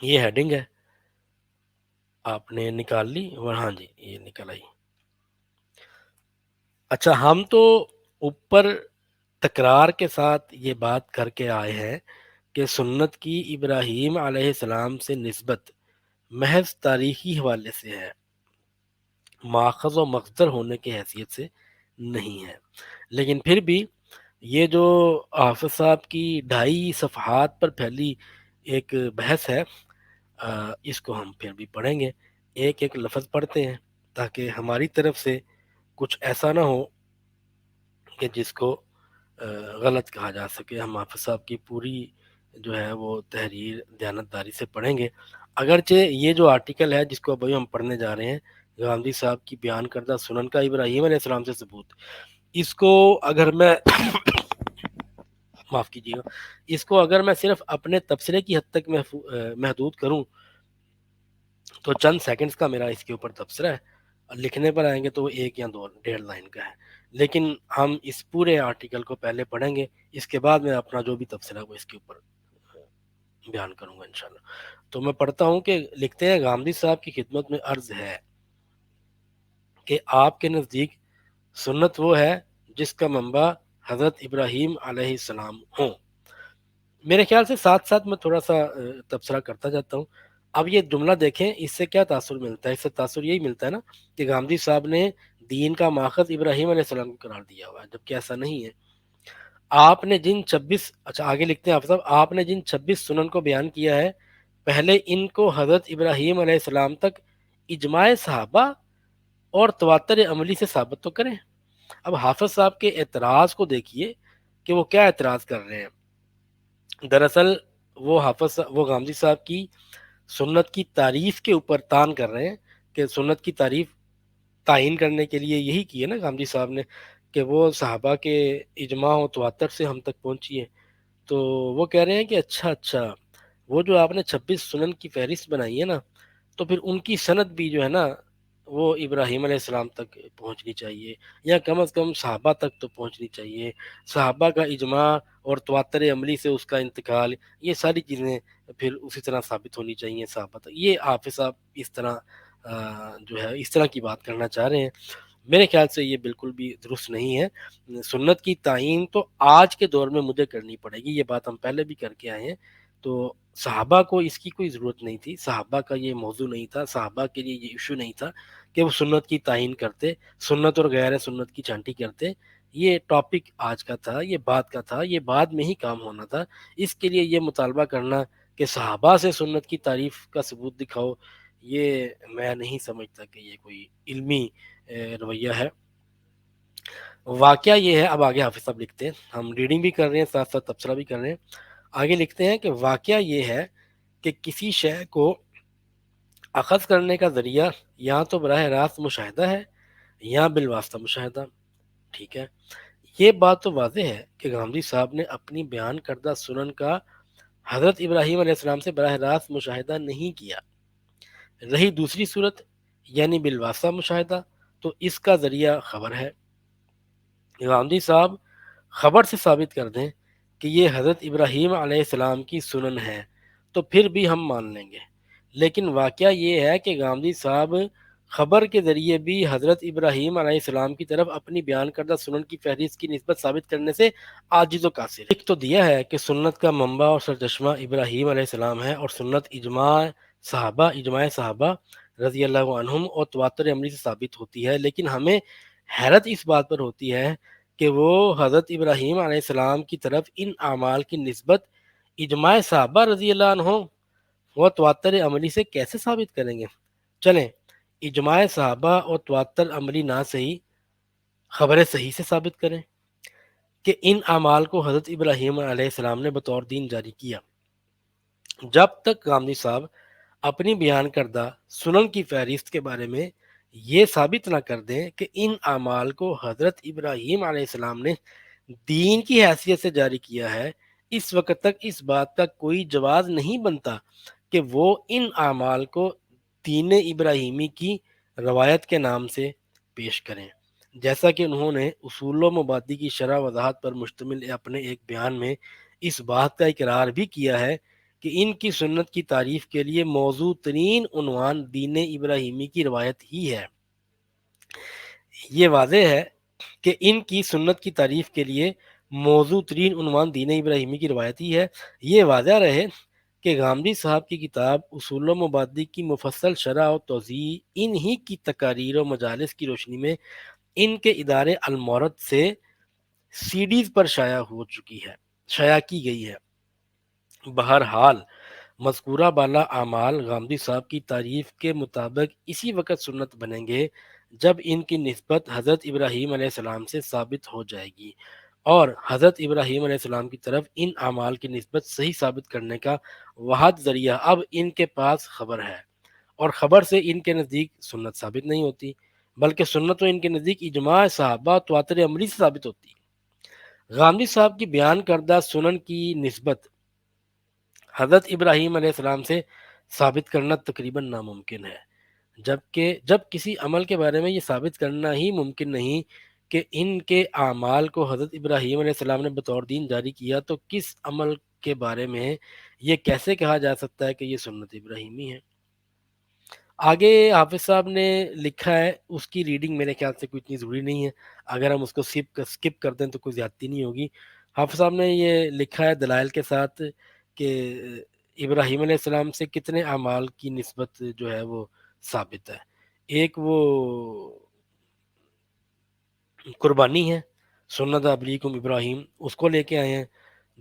یہ ہیڈنگ ہے، آپ نے نکال لی؟ اور ہاں جی یہ نکل آئی. اچھا، ہم تو اوپر تکرار کے ساتھ یہ بات کر کے آئے ہیں کہ سنت کی ابراہیم علیہ السلام سے نسبت محض تاریخی حوالے سے ہے، ماخذ و مصدر ہونے کی حیثیت سے نہیں ہے. لیکن پھر بھی یہ جو حافظ صاحب کی 2.5 صفحات پر پھیلی ایک بحث ہے، اس کو ہم پھر بھی پڑھیں گے. ایک ایک لفظ پڑھتے ہیں تاکہ ہماری طرف سے کچھ ایسا نہ ہو کہ جس کو غلط کہا جا سکے. ہم حافظ صاحب کی پوری جو ہے وہ تحریر دیانتداری سے پڑھیں گے. اگرچہ یہ جو آرٹیکل ہے جس کو ابھی ہم پڑھنے جا رہے ہیں، غامدی صاحب کی بیان کردہ سنن کا ابراہیم علیہ السلام سے ثبوت، اس کو اگر میں معاف کیجیے گا، اس کو اگر میں صرف اپنے تبصرے کی حد تک محدود کروں تو چند سیکنڈز کا میرا اس کے اوپر تبصرہ ہے. لکھنے پر آئیں گے تو وہ 1 یا 2.5 لائن کا ہے. لیکن ہم اس پورے آرٹیکل کو پہلے پڑھیں گے، اس کے بعد میں اپنا جو بھی تبصرہ وہ اس کے اوپر بیان کروں گا انشاءاللہ. تو میں پڑھتا ہوں کہ لکھتے ہیں، غامدی صاحب کی خدمت میں عرض ہے کہ آپ کے نزدیک سنت وہ ہے جس کا منبع حضرت ابراہیم علیہ السلام ہوں. میرے خیال سے ساتھ ساتھ میں تھوڑا سا تبصرہ کرتا جاتا ہوں. اب یہ جملہ دیکھیں، اس سے کیا تاثر ملتا ہے؟ اس سے تاثر یہی ملتا ہے نا کہ غامدی صاحب نے دین کا ماخذ ابراہیم علیہ السلام کو قرار دیا ہوا ہے، جبکہ ایسا نہیں ہے. آپ نے جن 26 اچھا آگے لکھتے ہیں آپ صاحب، آپ نے جن 26 سنن کو بیان کیا ہے، پہلے ان کو حضرت ابراہیم علیہ السلام تک اجماع صحابہ اور تواتر عملی سے ثابت تو کریں. اب حافظ صاحب کے اعتراض کو دیکھیے کہ وہ کیا اعتراض کر رہے ہیں. دراصل وہ غامدی صاحب کی سنت کی تعریف کے اوپر تان کر رہے ہیں کہ سنت کی تعریف تعین کرنے کے لیے یہی کی ہے نا غامدی صاحب نے کہ وہ صحابہ کے اجماع و تواتر سے ہم تک پہنچی ہے. تو وہ کہہ رہے ہیں کہ اچھا وہ جو آپ نے 26 سنن کی فہرست بنائی ہے نا، تو پھر ان کی سند بھی جو ہے نا وہ ابراہیم علیہ السلام تک پہنچنی چاہیے، یا کم از کم صحابہ تک تو پہنچنی چاہیے. صحابہ کا اجماع اور تواتر عملی سے اس کا انتقال، یہ ساری چیزیں پھر اسی طرح ثابت ہونی چاہیے صحابہ تک. یہ حافظ صاحب اس طرح جو ہے اس طرح کی بات کرنا چاہ رہے ہیں. میرے خیال سے یہ بالکل بھی درست نہیں ہے. سنت کی تعین تو آج کے دور میں مجھے کرنی پڑے گی، یہ بات ہم پہلے بھی کر کے آئے ہیں. تو صحابہ کو اس کی کوئی ضرورت نہیں تھی، صحابہ کا یہ موضوع نہیں تھا، صحابہ کے لیے یہ ایشو نہیں تھا کہ وہ سنت کی تعین کرتے، سنت اور غیر سنت کی چھانٹی کرتے. یہ ٹاپک آج کا تھا، یہ بات کا تھا، یہ بعد میں ہی کام ہونا تھا. اس کے لیے یہ مطالبہ کرنا کہ صحابہ سے سنت کی تعریف کا ثبوت دکھاؤ، یہ میں نہیں سمجھتا کہ یہ کوئی علمی رویہ ہے. واقعہ یہ ہے، اب آگے حافظ صاحب لکھتے ہیں، ہم ریڈنگ بھی کر رہے ہیں ساتھ ساتھ تبصرہ بھی کر رہے ہیں. آگے لکھتے ہیں کہ واقعہ یہ ہے کہ کسی شے کو اخذ کرنے کا ذریعہ یا تو براہ راست مشاہدہ ہے یا بالواسطہ مشاہدہ. ٹھیک ہے، یہ بات تو واضح ہے کہ غامدی صاحب نے اپنی بیان کردہ سنن کا حضرت ابراہیم علیہ السلام سے براہ راست مشاہدہ نہیں کیا. رہی دوسری صورت یعنی بالواسطہ مشاہدہ، تو اس کا ذریعہ خبر ہے. غامدی صاحب خبر سے ثابت کر دیں کہ یہ حضرت ابراہیم علیہ السلام کی سنن ہے تو پھر بھی ہم مان لیں گے. لیکن واقعہ یہ ہے کہ غامدی صاحب خبر کے ذریعے بھی حضرت ابراہیم علیہ السلام کی طرف اپنی بیان کردہ سنن کی فہرست کی نسبت ثابت کرنے سے عاجز و قاصر ہے. ایک تو دیا ہے کہ سنت کا منبع اور سرچشمہ ابراہیم علیہ السلام ہے، اور سنت اجماع صحابہ رضی اللہ عنہم اور تواتر عملی سے ثابت ہوتی ہے. لیکن ہمیں حیرت اس بات پر ہوتی ہے کہ وہ حضرت ابراہیم علیہ السلام کی طرف ان اعمال کی نسبت اجماع صحابہ رضی اللہ عنہم وہ تواتر عملی سے کیسے ثابت کریں گے؟ چلیں اجماع صحابہ اور تواتر عملی نہ صحیح، خبر صحیح سے ثابت کریں کہ ان اعمال کو حضرت ابراہیم علیہ السلام نے بطور دین جاری کیا. جب تک غامدی صاحب اپنی بیان کردہ سنن کی فہرست کے بارے میں یہ ثابت نہ کر دیں کہ ان اعمال کو حضرت ابراہیم علیہ السلام نے دین کی حیثیت سے جاری کیا ہے، اس وقت تک اس بات کا کوئی جواز نہیں بنتا کہ وہ ان اعمال کو دین ابراہیمی کی روایت کے نام سے پیش کریں، جیسا کہ انہوں نے اصول و مبادی کی شرح وضاحت پر مشتمل اپنے ایک بیان میں اس بات کا اقرار بھی کیا ہے کہ ان کی سنت کی تعریف کے لیے موضوع ترین عنوان دین ابراہیمی کی روایت ہی ہے۔ یہ واضح ہے کہ ان کی سنت کی تعریف کے لیے موضوع ترین عنوان دین ابراہیمی کی روایت ہی ہے۔ یہ واضح رہے کہ غامدی صاحب کی کتاب اصول و مبادی کی مفصل شرح و توضیح انہی کی تقاریر و مجالس کی روشنی میں ان کے ادارے المورد سے سی ڈیز پر شائع کی گئی ہے۔ بہرحال مذکورہ بالا اعمال غامدی صاحب کی تعریف کے مطابق اسی وقت سنت بنیں گے جب ان کی نسبت حضرت ابراہیم علیہ السلام سے ثابت ہو جائے گی، اور حضرت ابراہیم علیہ السلام کی طرف ان اعمال کی نسبت صحیح ثابت کرنے کا واحد ذریعہ اب ان کے پاس خبر ہے، اور خبر سے ان کے نزدیک سنت ثابت نہیں ہوتی، بلکہ سنت تو ان کے نزدیک اجماع صحابہ تواتر عملی سے ثابت ہوتی ہے۔ غامدی صاحب کی بیان کردہ سنن کی نسبت حضرت ابراہیم علیہ السلام سے ثابت کرنا تقریباً ناممکن ہے، جب کسی عمل کے بارے میں یہ ثابت کرنا ہی ممکن نہیں کہ ان کے اعمال کو حضرت ابراہیم علیہ السلام نے بطور دین جاری کیا، تو کس عمل کے بارے میں یہ کیسے کہا جا سکتا ہے کہ یہ سنت ابراہیمی ہے؟ آگے حافظ صاحب نے لکھا ہے، اس کی ریڈنگ میرے خیال سے کوئی اتنی ضروری نہیں ہے، اگر ہم اس کو سکپ کر دیں تو کوئی زیادتی نہیں ہوگی۔ حافظ صاحب نے یہ لکھا ہے دلائل کے ساتھ کہ ابراہیم علیہ السلام سے کتنے اعمال کی نسبت جو ہے وہ ثابت ہے۔ ایک وہ قربانی ہے، سنت ابلیکم ابراہیم، اس کو لے کے آئے ہیں۔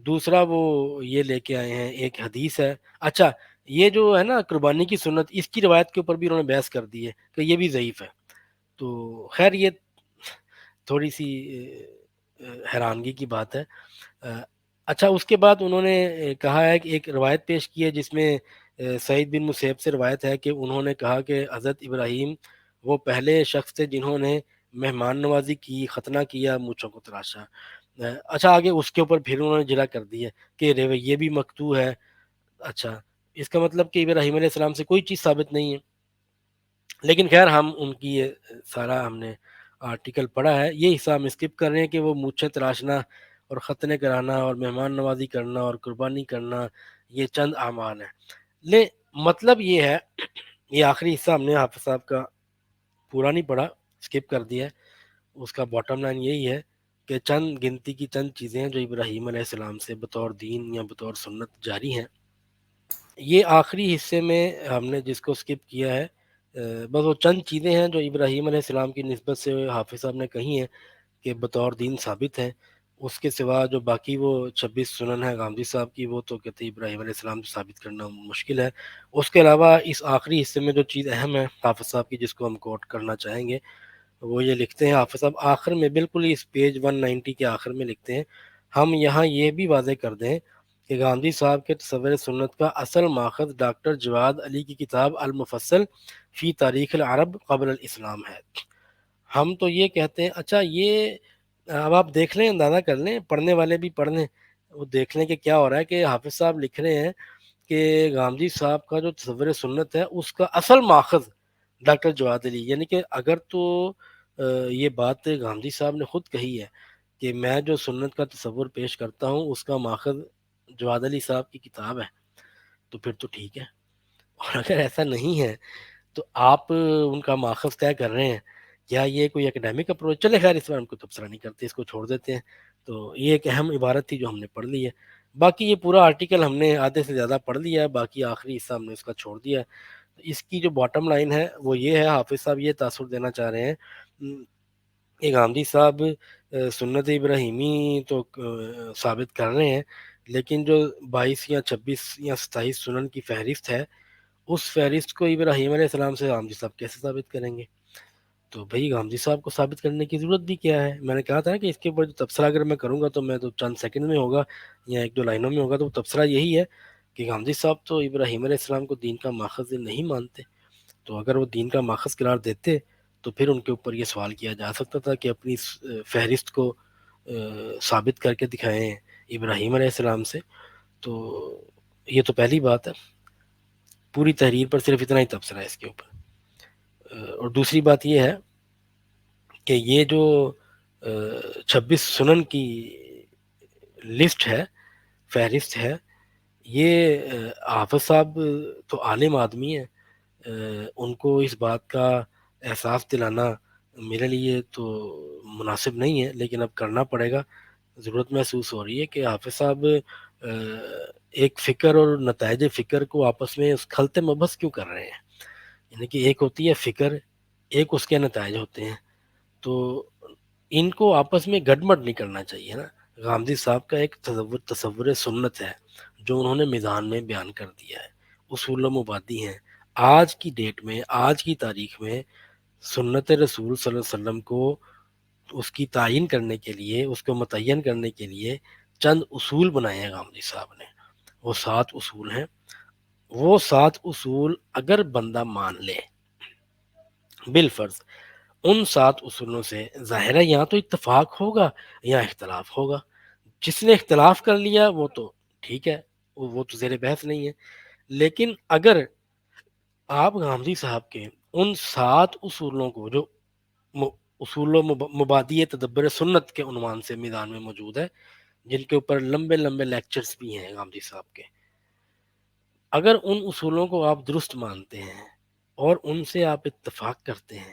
دوسرا وہ یہ لے کے آئے ہیں، ایک حدیث ہے۔ اچھا، یہ جو ہے نا قربانی کی سنت، اس کی روایت کے اوپر بھی انہوں نے بحث کر دی ہے کہ یہ بھی ضعیف ہے۔ تو خیر یہ تھوڑی سی حیرانگی کی بات ہے۔ اچھا، اس کے بعد انہوں نے کہا ہے کہ ایک روایت پیش کی ہے جس میں سعید بن مسیب سے روایت ہے کہ انہوں نے کہا کہ حضرت ابراہیم وہ پہلے شخص تھے جنہوں نے مہمان نوازی کی، ختنہ کیا، مونچھوں کو تراشا۔ اچھا، آگے اس کے اوپر پھر انہوں نے جرا کر دی ہے کہ یہ بھی مقطوع ہے۔ اچھا، اس کا مطلب کہ ابراہیم علیہ السلام سے کوئی چیز ثابت نہیں ہے۔ لیکن خیر ہم ان کی یہ سارا ہم نے آرٹیکل پڑھا ہے، یہ حصہ ہم اسکپ کر رہے ہیں کہ وہ مونچھیں تراشنا اور ختنے کرانا اور مہمان نوازی کرنا اور قربانی کرنا یہ چند اعمال ہیں۔ مطلب یہ ہے، یہ آخری حصہ ہم نے حافظ صاحب کا پورا نہیں پڑھا، اسکپ کر دیا ہے۔ اس کا باٹم لائن یہی ہے کہ چند گنتی کی چند چیزیں ہیں جو ابراہیم علیہ السلام سے بطور دین یا بطور سنت جاری ہیں۔ یہ آخری حصے میں ہم نے جس کو اسکپ کیا ہے، بس وہ چند چیزیں ہیں جو ابراہیم علیہ السلام کی نسبت سے حافظ صاحب نے کہی ہیں کہ بطور دین ثابت ہیں۔ اس کے سوا جو باقی وہ 26 سنن ہے غامدی صاحب کی، وہ تو کہتے ہیں ابراہیم علیہ السلام سے ثابت کرنا مشکل ہے۔ اس کے علاوہ اس آخری حصے میں جو چیز اہم ہے حافظ صاحب کی، جس کو ہم کوٹ کرنا چاہیں گے، وہ یہ لکھتے ہیں حافظ صاحب آخر میں، بالکل اس پیج 190 کے آخر میں لکھتے ہیں، ہم یہاں یہ بھی واضح کر دیں کہ گاندھی صاحب کے تصور سنت کا اصل ماخذ ڈاکٹر جواد علی کی کتاب المفصل فی تاریخ العرب قبل الاسلام ہے۔ ہم تو یہ کہتے ہیں، اچھا یہ اب آپ دیکھ لیں، اندازہ کر لیں، پڑھنے والے بھی پڑھ لیں، وہ دیکھ لیں کہ کیا ہو رہا ہے کہ حافظ صاحب لکھ رہے ہیں کہ غامدی صاحب کا جو تصور سنت ہے اس کا اصل ماخذ ڈاکٹر جواد علی، یعنی کہ اگر تو یہ بات غامدی صاحب نے خود کہی ہے کہ میں جو سنت کا تصور پیش کرتا ہوں اس کا ماخذ جواد علی صاحب کی کتاب ہے، تو پھر تو ٹھیک ہے۔ اور اگر ایسا نہیں ہے تو آپ ان کا ماخذ طے کر رہے ہیں، کیا یہ کوئی اکیڈیمک اپروچ؟ چلے خیر اس بار ہم کو تبصرہ نہیں کرتے، اس کو چھوڑ دیتے ہیں۔ تو یہ ایک اہم عبارت تھی جو ہم نے پڑھ لی ہے، باقی یہ پورا آرٹیکل ہم نے آدھے سے زیادہ پڑھ لیا ہے، باقی آخری حصہ ہم نے اس کا چھوڑ دیا ہے۔ اس کی جو باٹم لائن ہے وہ یہ ہے، حافظ صاحب یہ تاثر دینا چاہ رہے ہیں کہ غامدی صاحب سنت ابراہیمی تو ثابت کر رہے ہیں، لیکن جو 22 یا 26 یا 27 سنن کی فہرست ہے، اس فہرست کو ابراہیم علیہ السلام سے غامدی صاحب کیسے ثابت کریں گے؟ تو بھائی غامدی صاحب کو ثابت کرنے کی ضرورت بھی کیا ہے؟ میں نے کہا تھا کہ اس کے اوپر جو تبصرہ اگر میں کروں گا تو میں تو چند سیکنڈ میں ہوگا یا ایک دو لائنوں میں ہوگا، تو تبصرہ یہی ہے کہ غامدی صاحب تو ابراہیم علیہ السلام کو دین کا ماخذ نہیں مانتے، تو اگر وہ دین کا ماخذ قرار دیتے تو پھر ان کے اوپر یہ سوال کیا جا سکتا تھا کہ اپنی فہرست کو ثابت کر کے دکھائیں ابراہیم علیہ السلام سے۔ تو یہ تو پہلی بات ہے، پوری تحریر پر صرف اتنا ہی تبصرہ ہے اس کے اوپر۔ اور دوسری بات یہ ہے کہ یہ جو 26 سنن کی لسٹ ہے، فہرست ہے، یہ حافظ صاحب تو عالم آدمی ہیں، ان کو اس بات کا احساس دلانا میرے لیے تو مناسب نہیں ہے، لیکن اب کرنا پڑے گا، ضرورت محسوس ہو رہی ہے کہ حافظ صاحب ایک فکر اور نتائج فکر کو آپس میں اس خلط مبحث کیوں کر رہے ہیں، یعنی کہ ایک ہوتی ہے فکر، ایک اس کے نتائج ہوتے ہیں، تو ان کو آپس میں گڈمڈ نہیں کرنا چاہیے نا۔ غامدی صاحب کا ایک تصور سنت ہے جو انہوں نے میدان میں بیان کر دیا ہے، اصول و مبادی ہیں۔ آج کی ڈیٹ میں، آج کی تاریخ میں سنت رسول صلی اللہ علیہ وسلم کو اس کی تعین کرنے کے لیے، اس کو متعین کرنے کے لیے چند اصول بنائے ہیں غامدی صاحب نے، وہ 7 اصول ہیں۔ وہ 7 اصول اگر بندہ مان لے بالفرض، ان 7 اصولوں سے ظاہر ہے یہاں تو اتفاق ہوگا یا اختلاف ہوگا، جس نے اختلاف کر لیا وہ تو ٹھیک ہے، وہ تو زیر بحث نہیں ہے، لیکن اگر آپ غامدی صاحب کے ان 7 اصولوں کو جو اصول و مبادی تدبر سنت کے عنوان سے میدان میں موجود ہے، جن کے اوپر لمبے لمبے لیکچرز بھی ہیں غامدی صاحب کے، اگر ان اصولوں کو آپ درست مانتے ہیں اور ان سے آپ اتفاق کرتے ہیں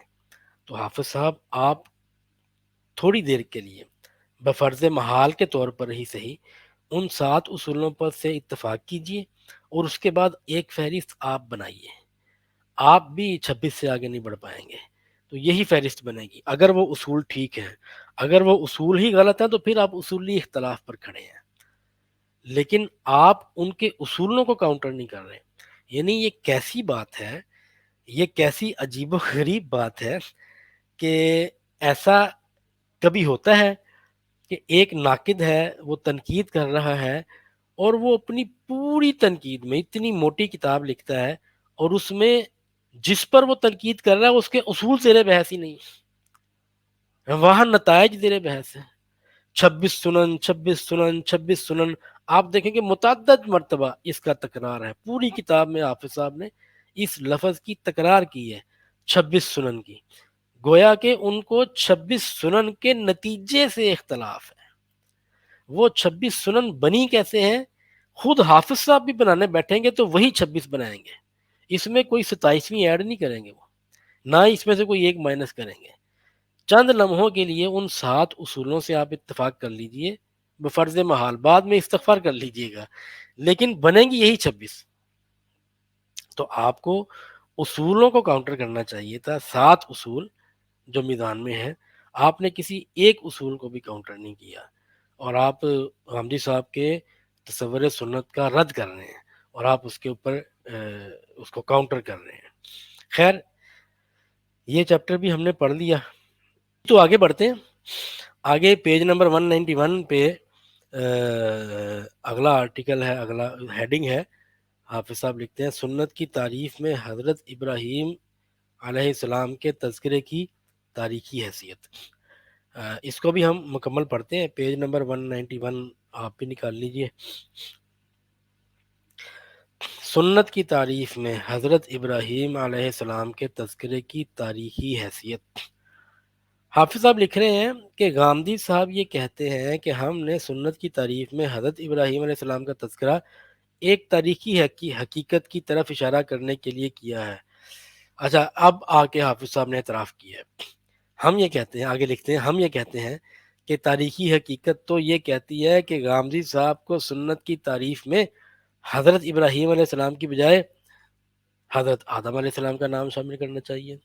تو حافظ صاحب آپ تھوڑی دیر کے لیے بفرض محال کے طور پر ہی صحیح ان 7 اصولوں پر سے اتفاق کیجئے اور اس کے بعد ایک فہرست آپ بنائیے، آپ بھی 26 سے آگے نہیں بڑھ پائیں گے، تو یہی فہرست بنے گی اگر وہ اصول ٹھیک ہیں۔ اگر وہ اصول ہی غلط ہیں تو پھر آپ اصولی اختلاف پر کھڑے ہیں، لیکن آپ ان کے اصولوں کو کاؤنٹر نہیں کر رہے، یعنی یہ کیسی بات ہے، یہ کیسی عجیب و غریب بات ہے کہ ایسا کبھی ہوتا ہے کہ ایک ناقد ہے وہ تنقید کر رہا ہے اور وہ اپنی پوری تنقید میں اتنی موٹی کتاب لکھتا ہے اور اس میں جس پر وہ تنقید کر رہا ہے اس کے اصول زیر بحث ہی نہیں، وہاں نتائج زیر بحث ہیں، 26 سنن 26 سنن 26 سنن، آپ دیکھیں کہ متعدد مرتبہ اس کا تکرار ہے، پوری کتاب میں حافظ صاحب نے اس لفظ کی تکرار کی ہے 26 سنن کی، گویا کہ ان کو 26 سنن کے نتیجے سے اختلاف ہے۔ وہ 26 سنن بنی کیسے ہیں، خود حافظ صاحب بھی بنانے بیٹھیں گے تو وہی 26 بنائیں گے، اس میں کوئی 27ویں ایڈ نہیں کریں گے وہ، نہ اس میں سے کوئی ایک مائنس کریں گے۔ چند لمحوں کے لیے ان 7 اصولوں سے آپ اتفاق کر لیجئے بفرض محال، بعد میں استغفار کر لیجئے گا، لیکن بنیں گی یہی 26۔ تو آپ کو اصولوں کو کاؤنٹر کرنا چاہیے تھا، 7 اصول جو میدان میں ہیں، آپ نے کسی ایک اصول کو بھی کاؤنٹر نہیں کیا اور آپ غامدی صاحب کے تصور سنت کا رد کر رہے ہیں اور آپ اس کے اوپر اس کو کاؤنٹر کر رہے ہیں۔ خیر، یہ چیپٹر بھی ہم نے پڑھ لیا، تو آگے بڑھتے ہیں۔ آگے پیج نمبر 191 پہ اگلا آرٹیکل ہے، اگلا ہیڈنگ ہے، حافظ صاحب لکھتے ہیں سنت کی تعریف میں حضرت ابراہیم علیہ السلام کے تذکرے کی تاریخی حیثیت۔ اس کو بھی ہم مکمل پڑھتے ہیں، پیج نمبر 191 آپ بھی نکال لیجئے۔ سنت کی تعریف میں حضرت ابراہیم علیہ السلام کے تذکرے کی تاریخی حیثیت۔ حافظ صاحب لکھ رہے ہیں کہ غامدی صاحب یہ کہتے ہیں کہ ہم نے سنت کی تعریف میں حضرت ابراہیم علیہ السلام کا تذکرہ ایک تاریخی حقیقت کی طرف اشارہ کرنے کے لیے کیا ہے۔ اچھا، اب آ کے حافظ صاحب نے اعتراف کیا ہے، ہم یہ کہتے ہیں، آگے لکھتے ہیں، ہم یہ کہتے ہیں کہ تاریخی حقیقت تو یہ کہتی ہے کہ غامدی صاحب کو سنت کی تعریف میں حضرت ابراہیم علیہ السلام کی بجائے حضرت آدم علیہ السلام کا نام شامل کرنا چاہیے۔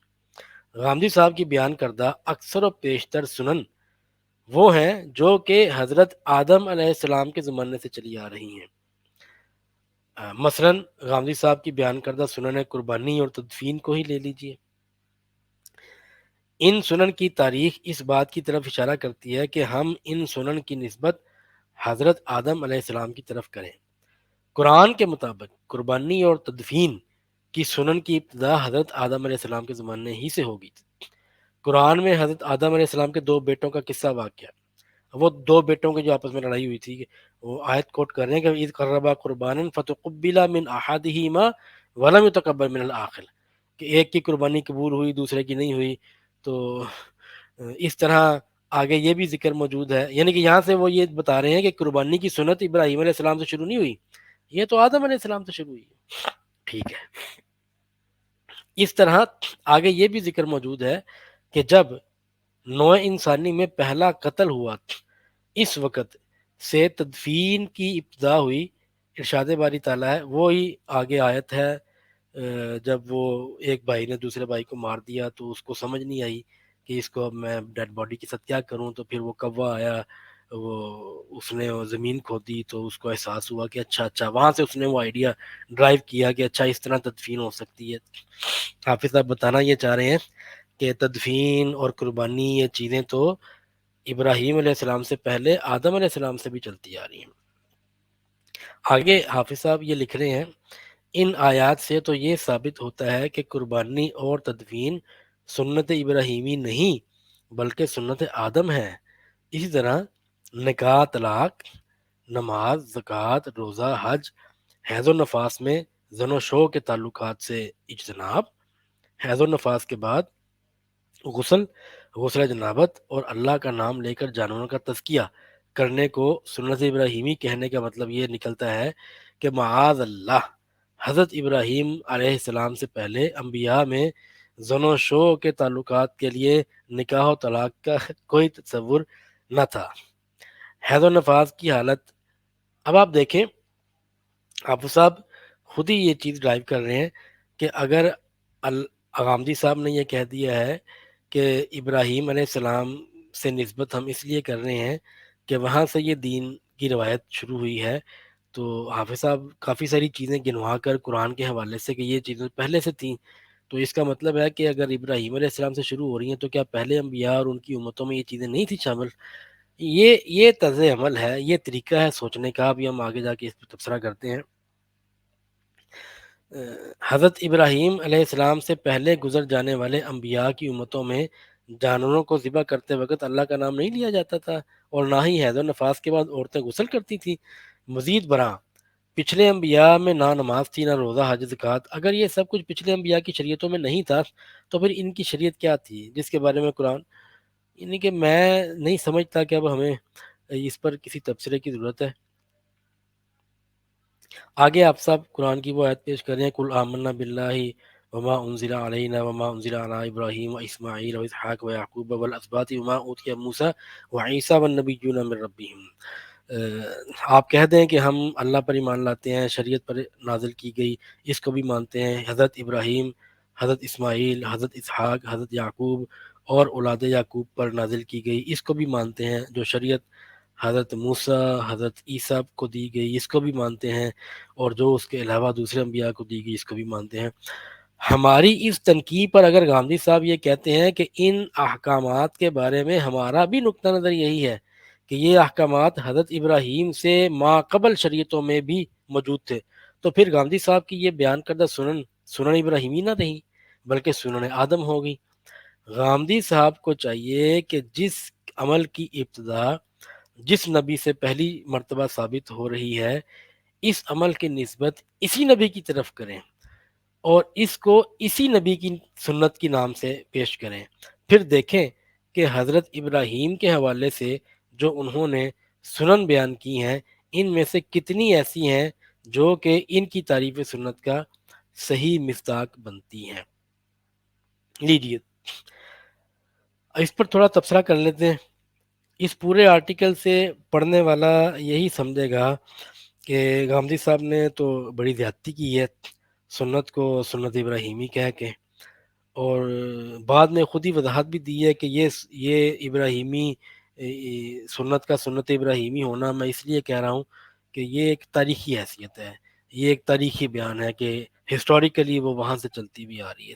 غامدی صاحب کی بیان کردہ اکثر و بیشتر سنن وہ ہیں جو کہ حضرت آدم علیہ السلام کے زمانے سے چلی آ رہی ہیں۔ مثلا غامدی صاحب کی بیان کردہ سنن قربانی اور تدفین کو ہی لے لیجئے، ان سنن کی تاریخ اس بات کی طرف اشارہ کرتی ہے کہ ہم ان سنن کی نسبت حضرت آدم علیہ السلام کی طرف کریں۔ قرآن کے مطابق قربانی اور تدفین کی سنن کی ابتدا حضرت آدم علیہ السلام کے زمانے ہی سے ہوگی۔ قرآن میں حضرت آدم علیہ السلام کے 2 بیٹوں کا قصہ واقعہ، وہ 2 بیٹوں کی جو آپس میں لڑائی ہوئی تھی، وہ آیت کوٹ کر رہے ہیں کہ اذ قربا قربانا فتقبل من احدہما ولم يتقبل من الآخر، کہ ایک کی قربانی قبول ہوئی دوسرے کی نہیں ہوئی. تو اس طرح آگے یہ بھی ذکر موجود ہے، یعنی کہ یہاں سے وہ یہ بتا رہے ہیں کہ قربانی کی سنت ابراہیم علیہ السلام سے شروع نہیں ہوئی، یہ تو آدم علیہ السلام سے شروع ہوئی. ٹھیک ہے. اس طرح آگے یہ بھی ذکر موجود ہے کہ جب نوع انسانی میں پہلا قتل ہوا اس وقت سے تدفین کی ابتدا ہوئی. ارشاد باری تعالیٰ ہے وہی آگے آیت ہے جب وہ ایک بھائی نے دوسرے بھائی کو مار دیا تو اس کو سمجھ نہیں آئی کہ اس کو اب میں ڈیڈ باڈی کے ساتھ کیا کروں. تو پھر وہ کوا آیا، وہ اس نے وہ زمین کھودی تو اس کو احساس ہوا کہ اچھا وہاں سے اس نے وہ آئیڈیا ڈرائیو کیا کہ اچھا اس طرح تدفین ہو سکتی ہے. حافظ صاحب بتانا یہ چاہ رہے ہیں کہ تدفین اور قربانی یہ چیزیں تو ابراہیم علیہ السلام سے پہلے آدم علیہ السلام سے بھی چلتی آ رہی ہیں. آگے حافظ صاحب یہ لکھ رہے ہیں ان آیات سے تو یہ ثابت ہوتا ہے کہ قربانی اور تدفین سنت ابراہیمی نہیں بلکہ سنت آدم ہے. اسی طرح نکاح، طلاق، نماز، زکوٰۃ، روزہ، حج، حیض و نفاس میں زن و شو کے تعلقات سے اجتناب، حیض و نفاس کے بعد غسل جنابت اور اللہ کا نام لے کر جانوروں کا تزکیہ کرنے کو سنت ابراہیمی کہنے کا مطلب یہ نکلتا ہے کہ معاذ اللہ حضرت ابراہیم علیہ السلام سے پہلے انبیاء میں زن و شو کے تعلقات کے لیے نکاح و طلاق کا کوئی تصور نہ تھا. حیض و نفاس کی حالت، اب آپ دیکھیں آپ صاحب خود ہی یہ چیز ڈرائیو کر رہے ہیں کہ اگر غامدی صاحب نے یہ کہہ دیا ہے کہ ابراہیم علیہ السلام سے نسبت ہم اس لیے کر رہے ہیں کہ وہاں سے یہ دین کی روایت شروع ہوئی ہے، تو حافظ صاحب کافی ساری چیزیں گنوا کر قرآن کے حوالے سے کہ یہ چیزیں پہلے سے تھیں، تو اس کا مطلب ہے کہ اگر ابراہیم علیہ السلام سے شروع ہو رہی ہیں تو کیا پہلے انبیاء اور ان کی امتوں میں یہ چیزیں نہیں تھیں شامل؟ یہ طرز عمل ہے، یہ طریقہ ہے سوچنے کا. ابھی ہم آگے جا کے اس پہ تبصرہ کرتے ہیں. حضرت ابراہیم علیہ السلام سے پہلے گزر جانے والے انبیاء کی امتوں میں جانوروں کو ذبح کرتے وقت اللہ کا نام نہیں لیا جاتا تھا، اور نہ ہی حیض و نفاس کے بعد عورتیں غسل کرتی تھیں. مزید برآں پچھلے انبیاء میں نہ نماز تھی، نہ روزہ، حج، زکوٰۃ. اگر یہ سب کچھ پچھلے انبیاء کی شریعتوں میں نہیں تھا تو پھر ان کی شریعت کیا تھی جس کے بارے میں قرآن، یعنی کہ میں نہیں سمجھتا کہ اب ہمیں اس پر کسی تبصرے کی ضرورت ہے. آگے آپ سب قرآن کی وہ آیت پیش کر رہے ہیں قل آمنا باللہ وما انزل علینا وما انزل علی ابراہیم و اسماعیل و اسحاق و یعقوب والاسباط وما اوتی موسیٰ و عیسیٰ والنبیون من ربہم. آپ کہہ دیں کہ ہم اللہ پر ایمان لاتے ہیں، شریعت پر نازل کی گئی اس کو بھی مانتے ہیں، حضرت ابراہیم، حضرت اسماعیل، حضرت اسحاق، حضرت یعقوب اور اولاد یعقوب پر نازل کی گئی اس کو بھی مانتے ہیں، جو شریعت حضرت موسیٰ، حضرت عیسیٰ کو دی گئی اس کو بھی مانتے ہیں، اور جو اس کے علاوہ دوسرے انبیاء کو دی گئی اس کو بھی مانتے ہیں. ہماری اس تنقید پر اگر گاندھی صاحب یہ کہتے ہیں کہ ان احکامات کے بارے میں ہمارا بھی نقطہ نظر یہی ہے کہ یہ احکامات حضرت ابراہیم سے ما قبل شریعتوں میں بھی موجود تھے، تو پھر گاندھی صاحب کی یہ بیان کردہ سنن ابراہیمی نہ رہی بلکہ سنن آدم ہوگی. غامدی صاحب کو چاہیے کہ جس عمل کی ابتدا جس نبی سے پہلی مرتبہ ثابت ہو رہی ہے اس عمل کی نسبت اسی نبی کی طرف کریں اور اس کو اسی نبی کی سنت کے نام سے پیش کریں. پھر دیکھیں کہ حضرت ابراہیم کے حوالے سے جو انہوں نے سنن بیان کی ہیں ان میں سے کتنی ایسی ہیں جو کہ ان کی تعریف سنت کا صحیح مصداق بنتی ہیں. لیجیے اس پر تھوڑا تبصرہ کر لیتے ہیں. اس پورے آرٹیکل سے پڑھنے والا یہی سمجھے گا کہ غامدی صاحب نے تو بڑی زیادتی کی ہے سنت کو سنت ابراہیمی کہہ کے، اور بعد میں خود ہی وضاحت بھی دی ہے کہ یہ ابراہیمی سنت کا سنت ابراہیمی ہونا میں اس لیے کہہ رہا ہوں کہ یہ ایک تاریخی حیثیت ہے، یہ ایک تاریخی بیان ہے کہ ہسٹوریکلی وہ وہاں سے چلتی بھی آ رہی ہے.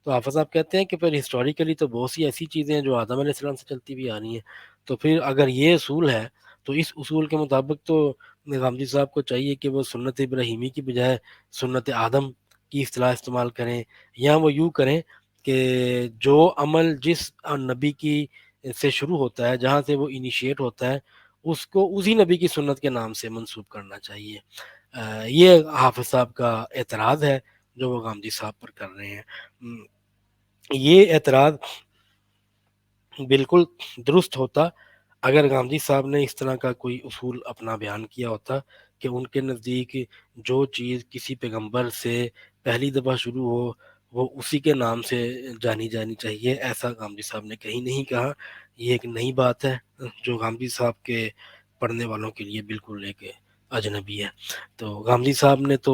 تو حافظ صاحب کہتے ہیں کہ پھر ہسٹوریکلی تو بہت سی ایسی چیزیں ہیں جو آدم علیہ السلام سے چلتی بھی آ رہی ہیں، تو پھر اگر یہ اصول ہے تو اس اصول کے مطابق تو غامدی صاحب کو چاہیے کہ وہ سنت ابراہیمی کی بجائے سنت آدم کی اصطلاح استعمال کریں، یا وہ یوں کریں کہ جو عمل جس نبی کی سے شروع ہوتا ہے جہاں سے وہ انیشیٹ ہوتا ہے اس کو اسی نبی کی سنت کے نام سے منسوب کرنا چاہیے. یہ حافظ صاحب کا اعتراض ہے جو وہ گامدی صاحب پر کر رہے ہیں۔ یہ اعتراض بالکل درست ہوتا اگر گاندھی صاحب نے اس طرح کا کوئی اصول اپنا بیان کیا ہوتا کہ ان کے نزدیک جو چیز کسی پیغمبر سے پہلی دفعہ شروع ہو وہ اسی کے نام سے جانی جانی چاہیے۔ ایسا گاندھی صاحب نے کہیں نہیں کہا، یہ ایک نئی بات ہے جو گاندھی صاحب کے پڑھنے والوں کے لیے بالکل ایک اجنبی ہے۔ تو گاندھی صاحب نے تو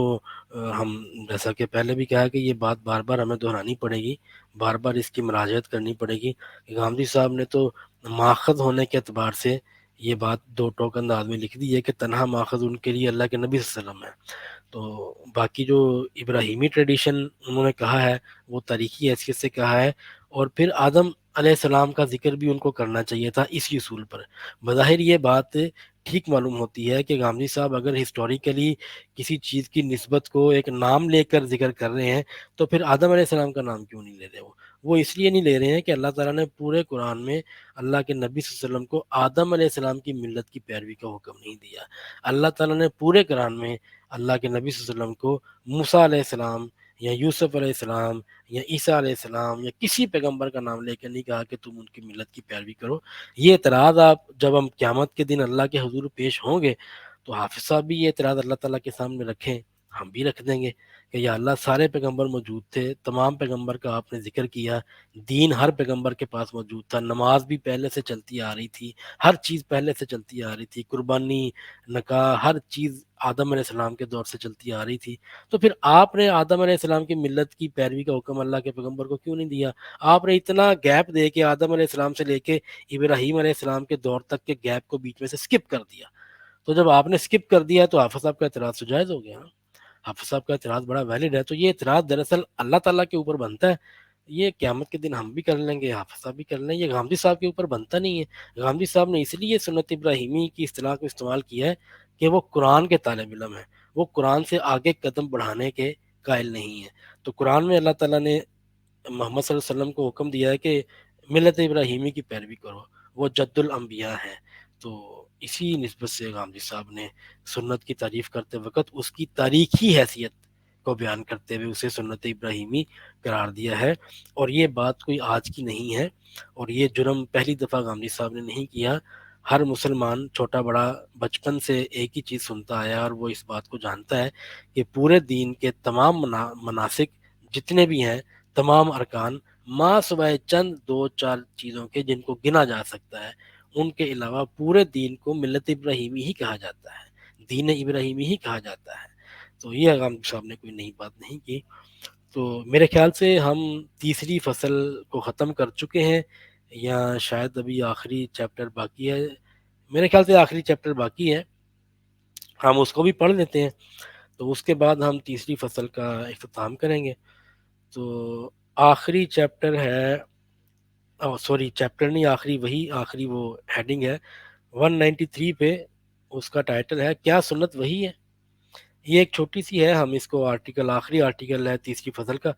ہم جیسا کہ پہلے بھی کہا کہ یہ بات بار بار ہمیں دہرانی پڑے گی، بار بار اس کی مراجعت کرنی پڑے گی۔ گاندھی صاحب نے تو ماخذ ہونے کے اعتبار سے یہ بات دو ٹوک انداز میں لکھ دی ہے کہ تنہا ماخذ ان کے لیے اللہ کے نبی صلی اللہ علیہ وسلم ہے۔ تو باقی جو ابراہیمی ٹریڈیشن انہوں نے کہا ہے وہ تاریخی حیثیت سے کہا ہے، اور پھر آدم علیہ السلام کا ذکر بھی ان کو کرنا چاہیے تھا اسی اصول پر۔ بظاہر یہ بات ٹھیک معلوم ہوتی ہے کہ گاندھی صاحب اگر ہسٹوریکلی کسی چیز کی نسبت کو ایک نام لے کر ذکر کر رہے ہیں تو پھر آدم علیہ السلام کا نام کیوں نہیں لے رہے؟ وہ اس لیے نہیں لے رہے ہیں کہ اللہ تعالیٰ نے پورے قرآن میں اللہ کے نبی صلی اللہ علیہ وسلم کو آدم علیہ السلام کی ملت کی پیروی کا حکم نہیں دیا۔ اللہ تعالیٰ نے پورے قرآن میں اللہ کے نبی صلی اللہ علیہ وسلم کو موسیٰ علیہ السلام یا یوسف علیہ السلام یا عیسیٰ علیہ السلام یا کسی پیغمبر کا نام لے کر نہیں کہا کہ تم ان کی ملت کی پیروی کرو۔ یہ اعتراض آپ جب ہم قیامت کے دن اللہ کے حضور پیش ہوں گے تو حافظ صاحب بھی یہ اعتراض اللہ تعالیٰ کے سامنے رکھیں، ہم بھی رکھ دیں گے کہ یا اللہ سارے پیغمبر موجود تھے، تمام پیغمبر کا آپ نے ذکر کیا، دین ہر پیغمبر کے پاس موجود تھا، نماز بھی پہلے سے چلتی آ رہی تھی، ہر چیز پہلے سے چلتی آ رہی تھی، قربانی، نکاح، ہر چیز آدم علیہ السلام کے دور سے چلتی آ رہی تھی، تو پھر آپ نے آدم علیہ السلام کی ملت کی پیروی کا حکم اللہ کے پیغمبر کو کیوں نہیں دیا؟ آپ نے اتنا گیپ دے کے آدم علیہ السلام سے لے کے ابراہیم علیہ السلام کے دور تک کے گیپ کو بیچ میں سے سکپ کر دیا۔ تو جب آپ نے سکپ کر دیا تو حافظ صاحب کا اعتراض تو جائز ہو گیا۔ حافظ صاحب کا اعتراض بڑا ویلڈ ہے، تو یہ اعتراض دراصل اللہ تعالیٰ کے اوپر بنتا ہے، یہ قیامت کے دن ہم بھی کر لیں گے، حافظ صاحب بھی کر لیں گے، یہ گامدی صاحب کے اوپر بنتا نہیں ہے۔ گامدی صاحب نے اس لیے سنت ابراہیمی کی اصطلاح کو استعمال کیا ہے کہ وہ قرآن کے طالب علم ہیں، وہ قرآن سے آگے قدم بڑھانے کے قائل نہیں ہیں۔ تو قرآن میں اللہ تعالیٰ نے محمد صلی اللہ علیہ وسلم کو حکم دیا ہے کہ ملت ابراہیمی کی پیروی کرو، وہ جد الانبیاء ہیں۔ تو اسی نسبت سے گامدی صاحب نے سنت کی تعریف کرتے وقت اس کی تاریخی حیثیت کو بیان کرتے ہوئے اسے سنت ابراہیمی قرار دیا ہے، اور یہ بات کوئی آج کی نہیں ہے، اور یہ جرم پہلی دفعہ گامدی صاحب نے نہیں کیا۔ ہر مسلمان چھوٹا بڑا بچپن سے ایک ہی چیز سنتا آیا اور وہ اس بات کو جانتا ہے کہ پورے دین کے تمام مناسک جتنے بھی ہیں، تمام ارکان ماں سوائے چند دو چار چیزوں کے جن کو گنا جا سکتا ہے، ان کے علاوہ پورے دین کو ملت ابراہیمی ہی کہا جاتا ہے، دین ابراہیمی ہی کہا جاتا ہے۔ تو یہ گامدی صاحب نے کوئی نئی بات نہیں کی۔ تو میرے خیال سے ہم تیسری فصل کو ختم کر چکے ہیں، یا شاید ابھی آخری چیپٹر باقی ہے، میرے خیال سے آخری چیپٹر باقی ہے، ہم اس کو بھی پڑھ لیتے ہیں، تو اس کے بعد ہم تیسری فصل کا اختتام کریں گے۔ تو آخری چیپٹر ہے، سوری چیپٹر نہیں، آخری وہ ہیڈنگ ہے 193 پہ، اس کا ٹائٹل ہے کیا سنت وہی ہے؟ یہ ایک چھوٹی سی ہے، ہم اس کو آخری آرٹیکل ہے تیسری فصل کا،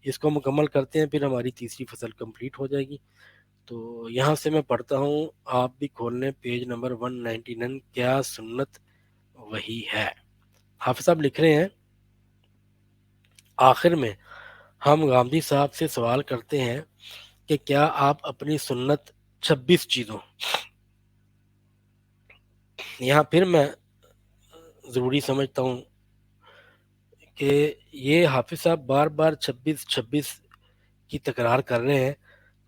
اس کو مکمل کرتے ہیں پھر ہماری تیسری فصل کمپلیٹ ہو جائے گی۔ تو یہاں سے میں پڑھتا ہوں، آپ بھی کھول لیں پیج نمبر 199، کیا سنت وہی ہے؟ حافظ صاحب لکھ رہے ہیں، آخر میں ہم گامدی صاحب سے سوال کرتے ہیں کہ کیا آپ اپنی سنت 26 چیزوں، یہاں پھر میں ضروری سمجھتا ہوں کہ یہ حافظ صاحب بار بار 26 کی تکرار کر رہے ہیں،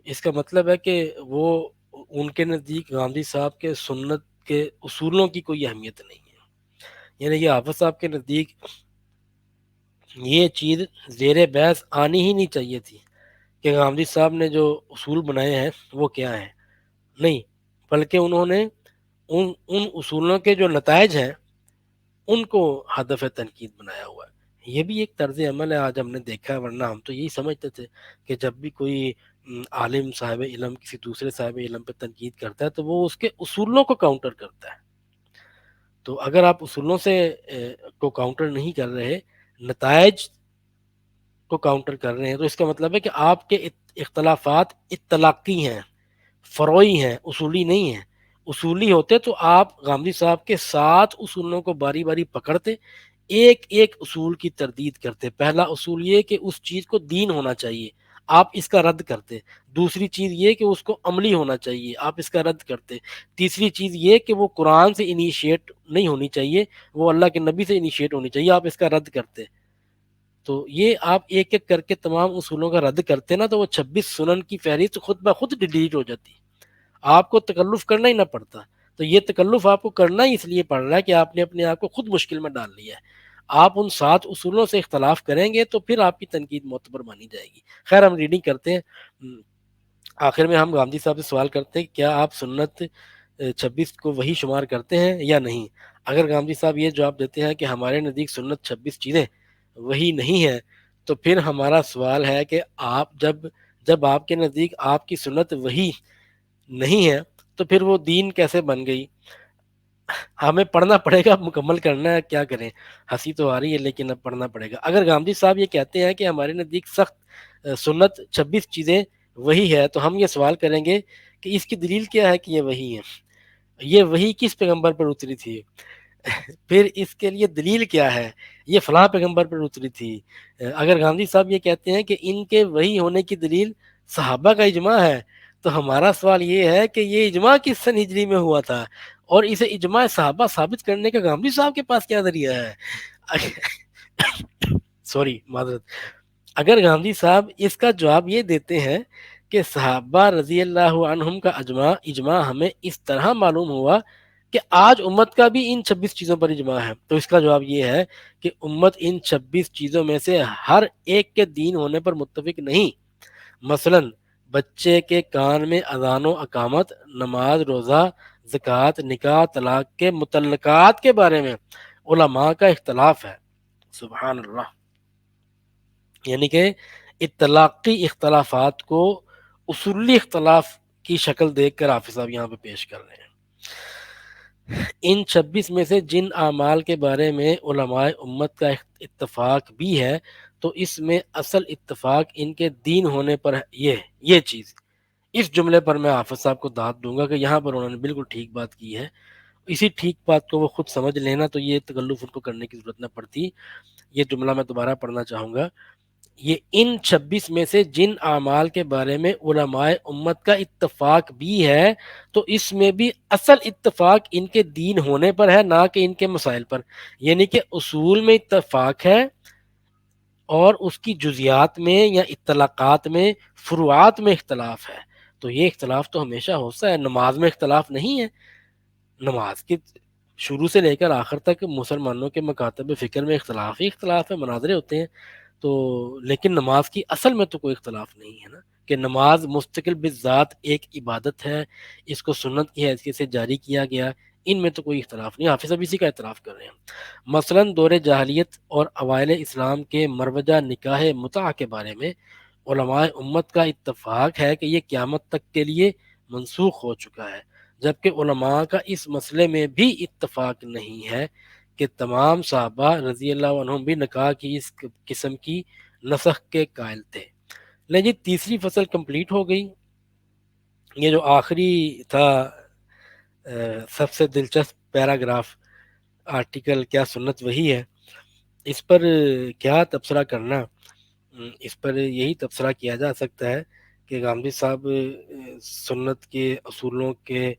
اس کا مطلب ہے کہ وہ ان کے نزدیک گامدی صاحب کے سنت کے اصولوں کی کوئی اہمیت نہیں ہے، یعنی یہ حافظ صاحب کے نزدیک یہ چیز زیر بحث آنی ہی نہیں چاہیے تھی کہ گامدی صاحب نے جو اصول بنائے ہیں وہ کیا ہیں، نہیں، بلکہ انہوں نے ان اصولوں کے جو نتائج ہیں ان کو ہدف تنقید بنایا ہوا ہے۔ یہ بھی ایک طرز عمل ہے، آج ہم نے دیکھا ہے، ورنہ ہم تو یہی سمجھتے تھے کہ جب بھی کوئی عالم صاحب علم کسی دوسرے صاحب علم پہ تنقید کرتا ہے تو وہ اس کے اصولوں کو کاؤنٹر کرتا ہے۔ تو اگر آپ اصولوں سے کو کاؤنٹر نہیں کر رہے، نتائج کو کاؤنٹر کر رہے ہیں، تو اس کا مطلب ہے کہ آپ کے اختلافات اطلاقی ہیں، فروعی ہیں، اصولی نہیں ہیں۔ اصولی ہوتے تو آپ گامدی صاحب کے 7 اصولوں کو باری باری پکڑتے، ایک ایک اصول کی تردید کرتے. پہلا اصول یہ کہ اس چیز کو دین ہونا چاہیے، آپ اس کا رد کرتے. دوسری چیز یہ کہ اس کو عملی ہونا چاہیے، آپ اس کا رد کرتے. تیسری چیز یہ کہ وہ قرآن سے انیشیٹ نہیں ہونی چاہیے، وہ اللہ کے نبی سے انیشیٹ ہونی چاہیے، آپ اس کا رد کرتے. تو یہ آپ ایک ایک کر کے تمام اصولوں کا رد کرتے نا، تو وہ 26 سنن کی فہرست خود بخود ڈیلیٹ ہو جاتی، آپ کو تکلف کرنا ہی نہ پڑتا. تو یہ تکلف آپ کو کرنا ہی اس لیے پڑ رہا ہے کہ آپ نے اپنے آپ کو خود مشکل میں ڈال لیا ہے. آپ ان 7 اصولوں سے اختلاف کریں گے تو پھر آپ کی تنقید معتبر مانی جائے گی. خیر ہم ریڈنگ کرتے ہیں. آخر میں ہم گاندھی صاحب سے سوال کرتے ہیں کیا آپ سنت 26 کو وہی شمار کرتے ہیں یا نہیں. اگر گاندھی صاحب یہ جواب دیتے ہیں کہ ہمارے نزدیک سنت 26 چیزیں وہی نہیں ہیں، تو پھر ہمارا سوال ہے کہ آپ جب آپ کے نزدیک آپ کی سنت وہی نہیں ہے تو پھر وہ دین کیسے بن گئی. ہمیں پڑھنا پڑے گا، مکمل کرنا ہے، کیا کریں. ہنسی تو آ رہی ہے لیکن اب پڑھنا پڑے گا. اگر گاندھی صاحب یہ کہتے ہیں کہ ہمارے نزدیک سخت سنت 26 چیزیں وہی ہے، تو ہم یہ سوال کریں گے کہ اس کی دلیل کیا ہے کہ یہ وہی ہے. یہ وہی کس پیغمبر پر اتری تھی؟ پھر اس کے لیے دلیل کیا ہے؟ یہ فلاں پیغمبر پر اتری تھی. اگر گاندھی صاحب یہ کہتے ہیں کہ ان کے وہی ہونے کی دلیل صحابہ کا اجماع ہے، تو ہمارا سوال یہ ہے کہ یہ اجماع کس سن ہجری میں ہوا تھا، اور اسے اجماع صحابہ ثابت کرنے کا گاندھی صاحب کے پاس کیا ذریعہ ہے؟ سوری معذرت. اگر گاندھی صاحب اس کا جواب یہ دیتے ہیں کہ صحابہ رضی اللہ عنہم کا اجماع ہمیں اس طرح معلوم ہوا کہ آج امت کا بھی ان 26 چیزوں پر اجماع ہے، تو اس کا جواب یہ ہے کہ امت ان 26 چیزوں میں سے ہر ایک کے دین ہونے پر متفق نہیں. مثلا بچے کے کان میں اذان و اقامت، نماز، روزہ، زکوٰۃ، نکاح، طلاق کے متعلقات کے بارے میں علماء کا اختلاف ہے. سبحان اللہ. یعنی کہ اطلاقی اختلافات کو اصولی اختلاف کی شکل دیکھ کر حافظ صاحب یہاں پہ پیش کر رہے ہیں. ان 26 میں سے جن اعمال کے بارے میں علماء امت کا اتفاق بھی ہے، تو اس میں اصل اتفاق ان کے دین ہونے پر ہے. یہ چیز، اس جملے پر میں حافظ صاحب کو داد دوں گا کہ یہاں پر انہوں نے بالکل ٹھیک بات کی ہے. اسی ٹھیک بات کو وہ خود سمجھ لینا تو یہ تکلف ان کو کرنے کی ضرورت نہ پڑتی. یہ جملہ میں دوبارہ پڑھنا چاہوں گا. یہ ان 26 میں سے جن اعمال کے بارے میں علماء امت کا اتفاق بھی ہے، تو اس میں بھی اصل اتفاق ان کے دین ہونے پر ہے، نہ کہ ان کے مسائل پر. یعنی کہ اصول میں اتفاق ہے اور اس کی جزیات میں یا اطلاقات میں، فروعات میں اختلاف ہے. تو یہ اختلاف تو ہمیشہ ہوتا ہے. نماز میں اختلاف نہیں ہے. نماز کی شروع سے لے کر آخر تک مسلمانوں کے مکاتب فکر میں اختلاف ہی اختلاف ہے، مناظرے ہوتے ہیں. تو لیکن نماز کی اصل میں تو کوئی اختلاف نہیں ہے نا، کہ نماز مستقل بذات ایک عبادت ہے، اس کو سنت کی حیثیت سے جاری کیا گیا. ان میں تو کوئی اختلاف نہیں. حافظ اب اسی کا اعتراف کر رہے ہیں. مثلا دور جاہلیت اور اوائل اسلام کے مروجہ نکاح متع کے بارے میں علماء امت کا اتفاق ہے کہ یہ قیامت تک کے لیے منسوخ ہو چکا ہے، جبکہ علماء کا اس مسئلے میں بھی اتفاق نہیں ہے کہ تمام صحابہ رضی اللہ عنہم بھی نکاح کی اس قسم کی نسخ کے قائل تھے. لیں جی، تیسری فصل کمپلیٹ ہو گئی. یہ جو آخری تھا سب سے دلچسپ پیراگراف، آرٹیکل کیا سنت وہی ہے، اس پر کیا تبصرہ کرنا. اس پر یہی تبصرہ کیا جا سکتا ہے کہ گاندھی صاحب سنت کے اصولوں کے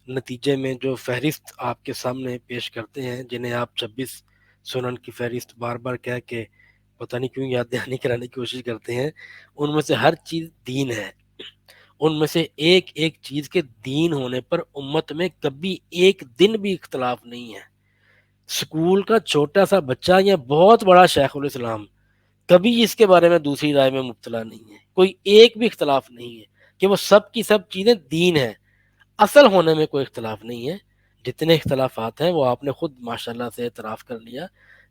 نتیجے میں جو فہرست آپ کے سامنے پیش کرتے ہیں، جنہیں آپ 26 سنن کی فہرست بار بار کہہ کے پتہ نہیں کیوں یاد دہانی کرانے کی کوشش کرتے ہیں، ان میں سے ہر چیز دین ہے. ان میں سے ایک ایک چیز کے دین ہونے پر امت میں کبھی ایک دن بھی اختلاف نہیں ہے. اسکول کا چھوٹا سا بچہ یا بہت بڑا شیخ الاسلام کبھی اس کے بارے میں دوسری رائے میں مبتلا نہیں ہے. کوئی ایک بھی اختلاف نہیں ہے کہ وہ سب کی سب چیزیں دین ہیں. اصل ہونے میں کوئی اختلاف نہیں ہے. جتنے اختلافات ہیں وہ آپ نے خود ماشاءاللہ سے اعتراف کر لیا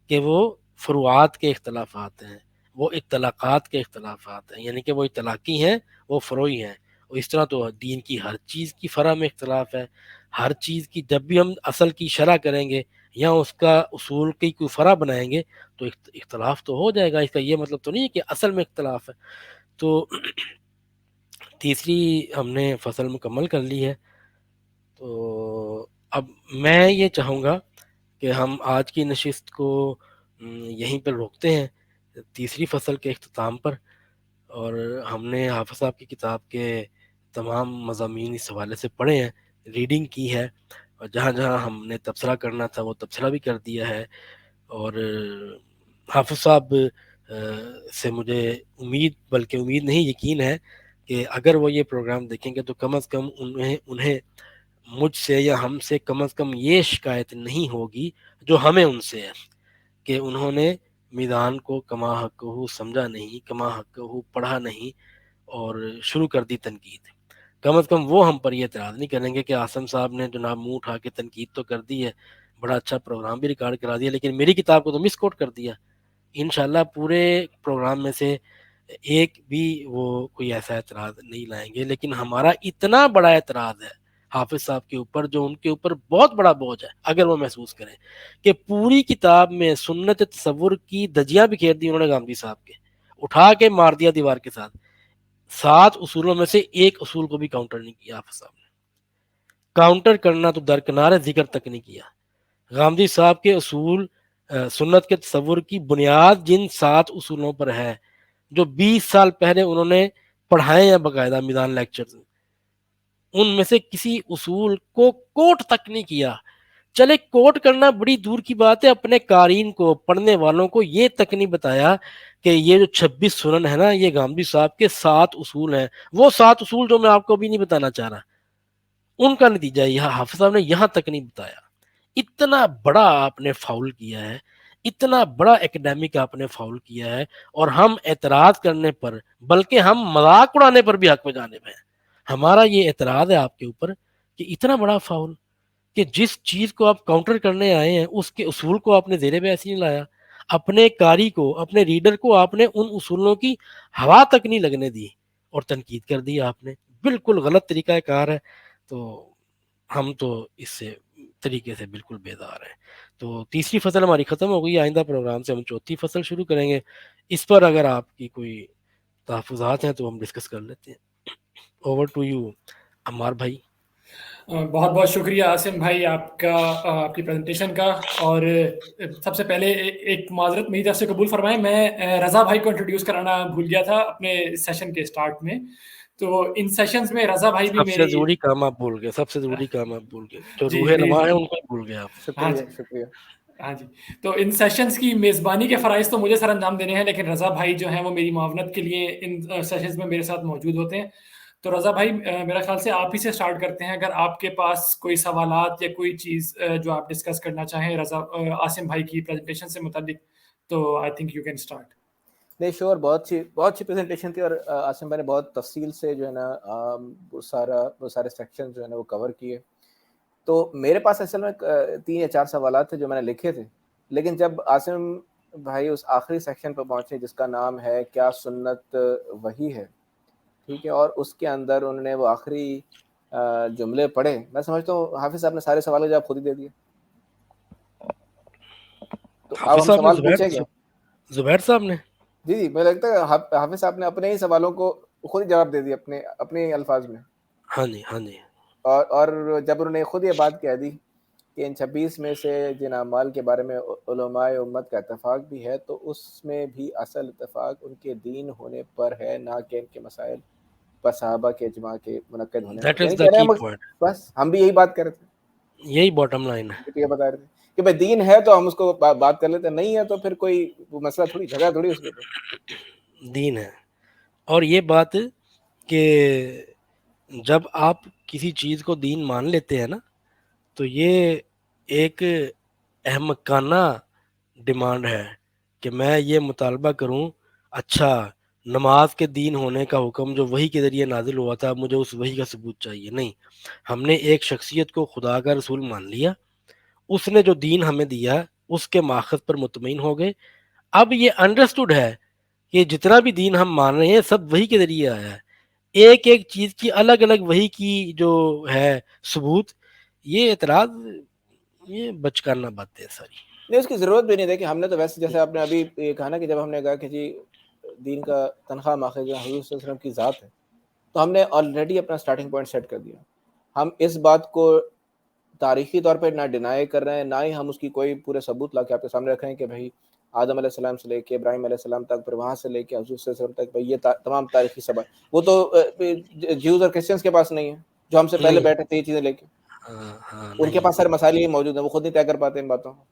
کہ وہ فروعات کے اختلافات ہیں، وہ اطلاقات کے اختلافات ہیں. یعنی کہ وہ اطلاقی ہیں، وہ فروعی ہیں. اور اس طرح تو دین کی ہر چیز کی فرع میں اختلاف ہے. ہر چیز کی جب بھی ہم اصل کی شرح کریں گے یا اس کا اصول کی کوئی فرع بنائیں گے تو اختلاف تو ہو جائے گا. اس کا یہ مطلب تو نہیں ہے کہ اصل میں اختلاف ہے. تو تیسری ہم نے فصل مکمل کر لی ہے. تو اب میں یہ چاہوں گا کہ ہم آج کی نشست کو یہیں پر روکتے ہیں تیسری فصل کے اختتام پر، اور ہم نے حافظ صاحب کی کتاب کے تمام مضامین اس حوالے سے پڑھے ہیں، ریڈنگ کی ہے، اور جہاں جہاں ہم نے تبصرہ کرنا تھا وہ تبصرہ بھی کر دیا ہے. اور حافظ صاحب سے مجھے امید، بلکہ امید نہیں یقین ہے کہ اگر وہ یہ پروگرام دیکھیں گے تو کم از کم انہیں مجھ سے یا ہم سے کم از کم یہ شکایت نہیں ہوگی جو ہمیں ان سے ہے، کہ انہوں نے میدان کو کما حق سمجھا نہیں، کما حق پڑھا نہیں، اور شروع کر دی تنقید. کم از کم وہ ہم پر یہ اعتراض نہیں کریں گے کہ عاصم صاحب نے جناب منہ اٹھا کے تنقید تو کر دی ہے، بڑا اچھا پروگرام بھی ریکارڈ کرا دیا، لیکن میری کتاب کو تو مس کوٹ کر دیا. انشاءاللہ پورے پروگرام میں سے ایک بھی وہ کوئی ایسا اعتراض نہیں لائیں گے. لیکن ہمارا اتنا بڑا اعتراض ہے حافظ صاحب کے اوپر، جو ان کے اوپر بہت بڑا بوجھ ہے، اگر وہ محسوس کریں کہ پوری کتاب میں سنت تصور کی دجیاں بکھیر دی انہوں نے گامدی صاحب کے، اٹھا کے مار دیا دیوار کے ساتھ. 7 اصولوں میں سے ایک اصول کو بھی کاؤنٹر نہیں کیا حافظ صاحب نے. کاؤنٹر کرنا تو درکنار ہے، ذکر تک نہیں کیا. غامدی صاحب کے اصول، سنت کے تصور کی بنیاد جن 7 اصولوں پر ہے جو 20 سال پہلے انہوں نے پڑھائے ہیں باقاعدہ میدان لیکچرز میں، ان میں سے کسی اصول کو کوٹ تک نہیں کیا. چلے کوٹ کرنا بڑی دور کی بات ہے، اپنے قارئین کو، پڑھنے والوں کو یہ تک نہیں بتایا کہ یہ جو 26 سنن ہے نا، یہ غامدی صاحب کے 7 اصول ہیں. وہ 7 اصول جو میں آپ کو ابھی نہیں بتانا چاہ رہا، ان کا نتیجہ یہ حافظ صاحب نے یہاں تک نہیں بتایا. اتنا بڑا آپ نے فاؤل کیا ہے، اتنا بڑا ایکڈیمک آپ نے فاؤل کیا ہے، اور ہم اعتراض کرنے پر، بلکہ ہم مذاق اڑانے پر بھی حق میں جانے میں ہیں. ہمارا یہ اعتراض ہے آپ کے اوپر کہ اتنا بڑا فاؤل، کہ جس چیز کو آپ کاؤنٹر کرنے آئے ہیں اس کے اصول کو آپ نے زیر بحث نہیں لایا. اپنے قاری کو، اپنے ریڈر کو آپ نے ان اصولوں کی ہوا تک نہیں لگنے دی اور تنقید کر دی آپ نے. بالکل غلط طریقہ کار ہے. تو ہم تو اس سے طریقے سے بالکل بیزار ہیں. تو تیسری فصل ہماری ختم ہو گئی، آئندہ پروگرام سے ہم چوتھی فصل شروع کریں گے. اس پر اگر آپ کی کوئی تحفظات ہیں تو ہم ڈسکس کر لیتے ہیں. اوور ٹو یو عمار بھائی. بہت بہت شکریہ عاصم بھائی آپ کا، آپ کی پریزنٹیشن کا. اور سب سے پہلے ایک معذرت میری طرف سے قبول فرمائیں، میں رضا بھائی کو انٹروڈیوس کرانا بھول گیا تھا اپنے سیشن کے اسٹارٹ میں. تو ان سیشنز میں رضا بھائی بھی سب سے میری، ضروری کام آپ بھول گئے، سب سے ضروری کام آپ بھول گئے، جو جی روح لمحہ ہے ان کو بھول گئے آپ. ہاں شکریہ جی شکریہ. ہاں جی. تو ان سیشنز کی میزبانی کے فرائض تو مجھے سر انجام دینے ہیں، لیکن رضا بھائی جو ہیں وہ میری معاونت کے لیے ان سیشنز میں میرے ساتھ موجود ہوتے ہیں. تو رضا بھائی میرا خیال سے آپ ہی سے سٹارٹ کرتے ہیں. اگر آپ کے پاس کوئی سوالات یا کوئی چیز جو آپ ڈسکس کرنا چاہیں رضا عاصم بھائی کی پریزنٹیشن سے متعلق، تو I think you can start. نہیں شور، بہت اچھی پریزنٹیشن تھی، اور عاصم بھائی نے بہت تفصیل سے جو ہے نا وہ سارے سیکشن جو ہے نا وہ کور کیے. تو میرے پاس اصل میں 3 یا 4 سوالات تھے جو میں نے لکھے تھے، لیکن جب عاصم بھائی اس آخری سیکشن پر پہنچے جس کا نام ہے کیا سنت وحی ہے، ٹھیک ہے، اور اس کے اندر انہوں نے وہ آخری جملے پڑھے، میں سمجھتا ہوں حافظ صاحب نے سارے سوالوں کا جواب خود ہی دے دیا. تو اب حافظ ہم صاحب نے سوال پوچھیں گے. زبیر صاحب نے جی مجھے لگتا ہے حافظ صاحب نے اپنے ہی سوالوں کو خود ہی جواب دے دیا اپنے الفاظ میں. ہاں جی ہاں جی. اور جب انہوں نے خود یہ بات کہہ دی کہ ان 26 میں سے جن اعمال کے بارے میں علماء امت کا اتفاق بھی ہے، تو اس میں بھی اصل اتفاق ان کے دین ہونے پر ہے، نہ کہ ان کے مسائل پر صحابہ کے اجماع کے منعقد ہونے دیٹ پر. از یعنی دا کہہ رہے کی ہیں پوائنٹ. بس ہم بھی یہی بات کر رہے تھے، یہی باٹم لائن ہے. یہ بتا رہے تھے کہ بھائی دین ہے تو ہم اس کو بات کر لیتے ہیں، نہیں ہے تو پھر کوئی مسئلہ تھوڑی، جھگڑا تھوڑی اس کے اوپر. دین ہے. اور یہ بات کہ جب آپ کسی چیز کو دین مان لیتے ہیں نا، تو یہ ایک احمقانہ ڈیمانڈ ہے کہ میں یہ مطالبہ کروں، اچھا نماز کے دین ہونے کا حکم جو وحی کے ذریعے نازل ہوا تھا، مجھے اس وحی کا ثبوت چاہیے. نہیں، ہم نے ایک شخصیت کو خدا کا رسول مان لیا، اس نے جو دین ہمیں دیا اس کے ماخذ پر مطمئن ہو گئے. اب یہ انڈرسٹوڈ ہے کہ جتنا بھی دین ہم مان رہے ہیں سب وحی کے ذریعے آیا ہے. ایک ایک چیز کی الگ الگ وحی کی جو ہے ثبوت، یہ اعتراض، یہ بچکانہ باتیں ساری. نہیں، اس کی ضرورت بھی نہیں. دیکھیں ہم نے تو ویسے جیسے آپ نے ابھی یہ کہا نا کہ جب ہم نے کہا کہ جی دین کا تنخواہ ماخذ حضور صلی اللہ علیہ وسلم کی ذات ہے، تو ہم نے آلریڈی اپنا سٹارٹنگ پوائنٹ سیٹ کر دیا. ہم اس بات کو تاریخی طور پہ نہ ڈینائی کر رہے ہیں، نہ ہی ہم اس کی کوئی پورے ثبوت لا کے آپ کے سامنے رکھ رہے ہیں کہ بھائی آدم علیہ السلام سے لے کے ابراہیم علیہ السلام تک، پھر وہاں سے لے کے حضور صلی اللہ علیہ وسلم تک، بھائی یہ تمام تاریخی سبق وہ تو جیوز اور کرسچنس کے پاس نہیں ہے جو ہم سے پہلے نہیں بیٹھے تھے یہ چیزیں لے کے، ہاں ان کے نہیں پاس سارے مسائل ہی موجود ہیں، وہ خود نہیں طے کر پاتے ان باتوں کو.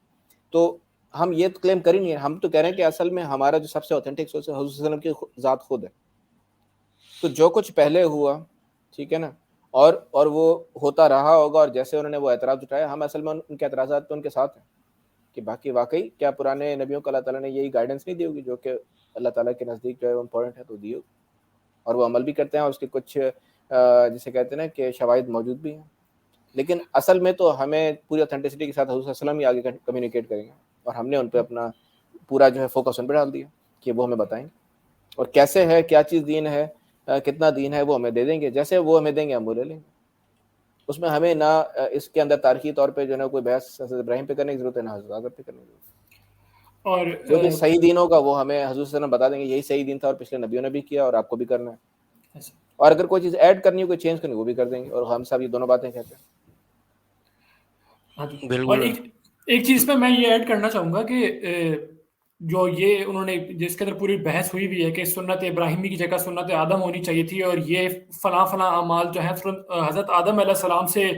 تو ہم یہ کلیم کر ہی نہیں ہے، ہم تو کہہ رہے ہیں کہ اصل میں ہمارا جو سب سے اوتھینٹک سورس ہے حضور صلی اللہ علیہ وسلم کی ذات خود ہے. تو جو کچھ پہلے ہوا ٹھیک ہے نا، اور وہ ہوتا رہا ہوگا، اور جیسے انہوں نے وہ اعتراض اٹھایا، ہم اصل میں ان کے اعتراضات تو ان کے ساتھ ہیں کہ باقی واقعی کیا پرانے نبیوں کو اللہ تعالیٰ نے یہی گائیڈنس نہیں دی ہوگی جو کہ اللہ تعالیٰ کے نزدیک جو ہے امپورٹنٹ ہے، تو دی ہوگی، اور وہ عمل بھی کرتے ہیں، اور اس کے کچھ جسے کہتے ہیں نا کہ شواہد موجود بھی ہیں. لیکن اصل میں تو ہمیں پوری اوتھینٹسٹی کے ساتھ حضور صلی اللہ علیہ وسلم ہی آگے کمیونیکیٹ کریں گے، اور ہم نے ان پہ اپنا پورا جو ہے فوکس ان پہ ڈال دیا کہ وہ ہمیں بتائیں گے، اور کیسے ہے، کیا چیز دین ہے، کتنا دین ہے، وہ ہمیں دے دیں گے، جیسے وہ ہمیں دیں گے ہم وہ لے لیں گے. اس میں ہمیں نہ اس کے اندر تاریخی طور پہ جو ہے نا کوئی بحث حضرت ابراہیم پہ کرنے کی ضرورت ہے، نہ حضرت آدم پہ کرنے کی ضرورت ہے. اور جو بھی صحیح دین ہوگا وہ ہمیں حضور صلی اللہ علیہ وسلم بتا دیں گے، یہی صحیح دین تھا اور پچھلے نبیوں نے بھی کیا اور آپ کو بھی کرنا ہے، اور اگر کوئی چیز ایڈ کرنی ہو، کوئی چینج کرنی ہو، وہ بھی کر دیں گے، اور ہم سب یہ دونوں باتیں کہتے ہیں. ہاں جی. اور بالکل. ایک چیز پہ میں یہ ایڈ کرنا چاہوں گا کہ جو یہ انہوں نے جس کے اندر پوری بحث ہوئی بھی ہے کہ سنت ابراہیمی کی جگہ سنت آدم ہونی چاہیے تھی، اور یہ فلاں فلاں اعمال جو ہیں حضرت آدم علیہ السلام سے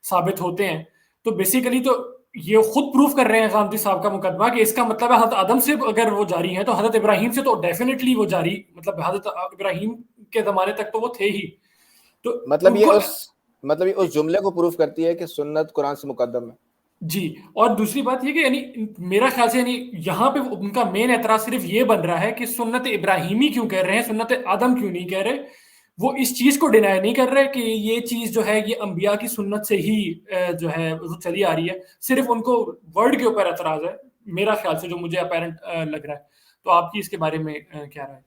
ثابت ہوتے ہیں، تو بیسیکلی تو یہ خود پروف کر رہے ہیں غامدی صاحب کا مقدمہ کہ اس کا مطلب ہے حضرت آدم سے اگر وہ جاری ہیں تو حضرت ابراہیم سے تو ڈیفینیٹلی وہ جاری، مطلب حضرت ابراہیم کے زمانے تک تو وہ تھے ہی. تو مطلب ان یہ کو اس جملے کو پروف کرتی ہے کہ سنت قرآن سے مقدم ہے. جی. اور دوسری بات یہ کہ یعنی میرا خیال سے یعنی یہاں پہ ان کا مین اعتراض صرف یہ بن رہا ہے کہ سنت ابراہیمی کیوں کہہ رہے ہیں، سنت آدم کیوں نہیں کہہ رہے. وہ اس چیز کو ڈینائی نہیں کر رہے کہ یہ چیز جو ہے یہ انبیاء کی سنت سے ہی جو ہے چلی آ رہی ہے، صرف ان کو ورڈ کے اوپر اعتراض ہے میرا خیال سے، جو مجھے اپیرنٹ لگ رہا ہے. تو آپ کی اس کے بارے میں کیا رائے؟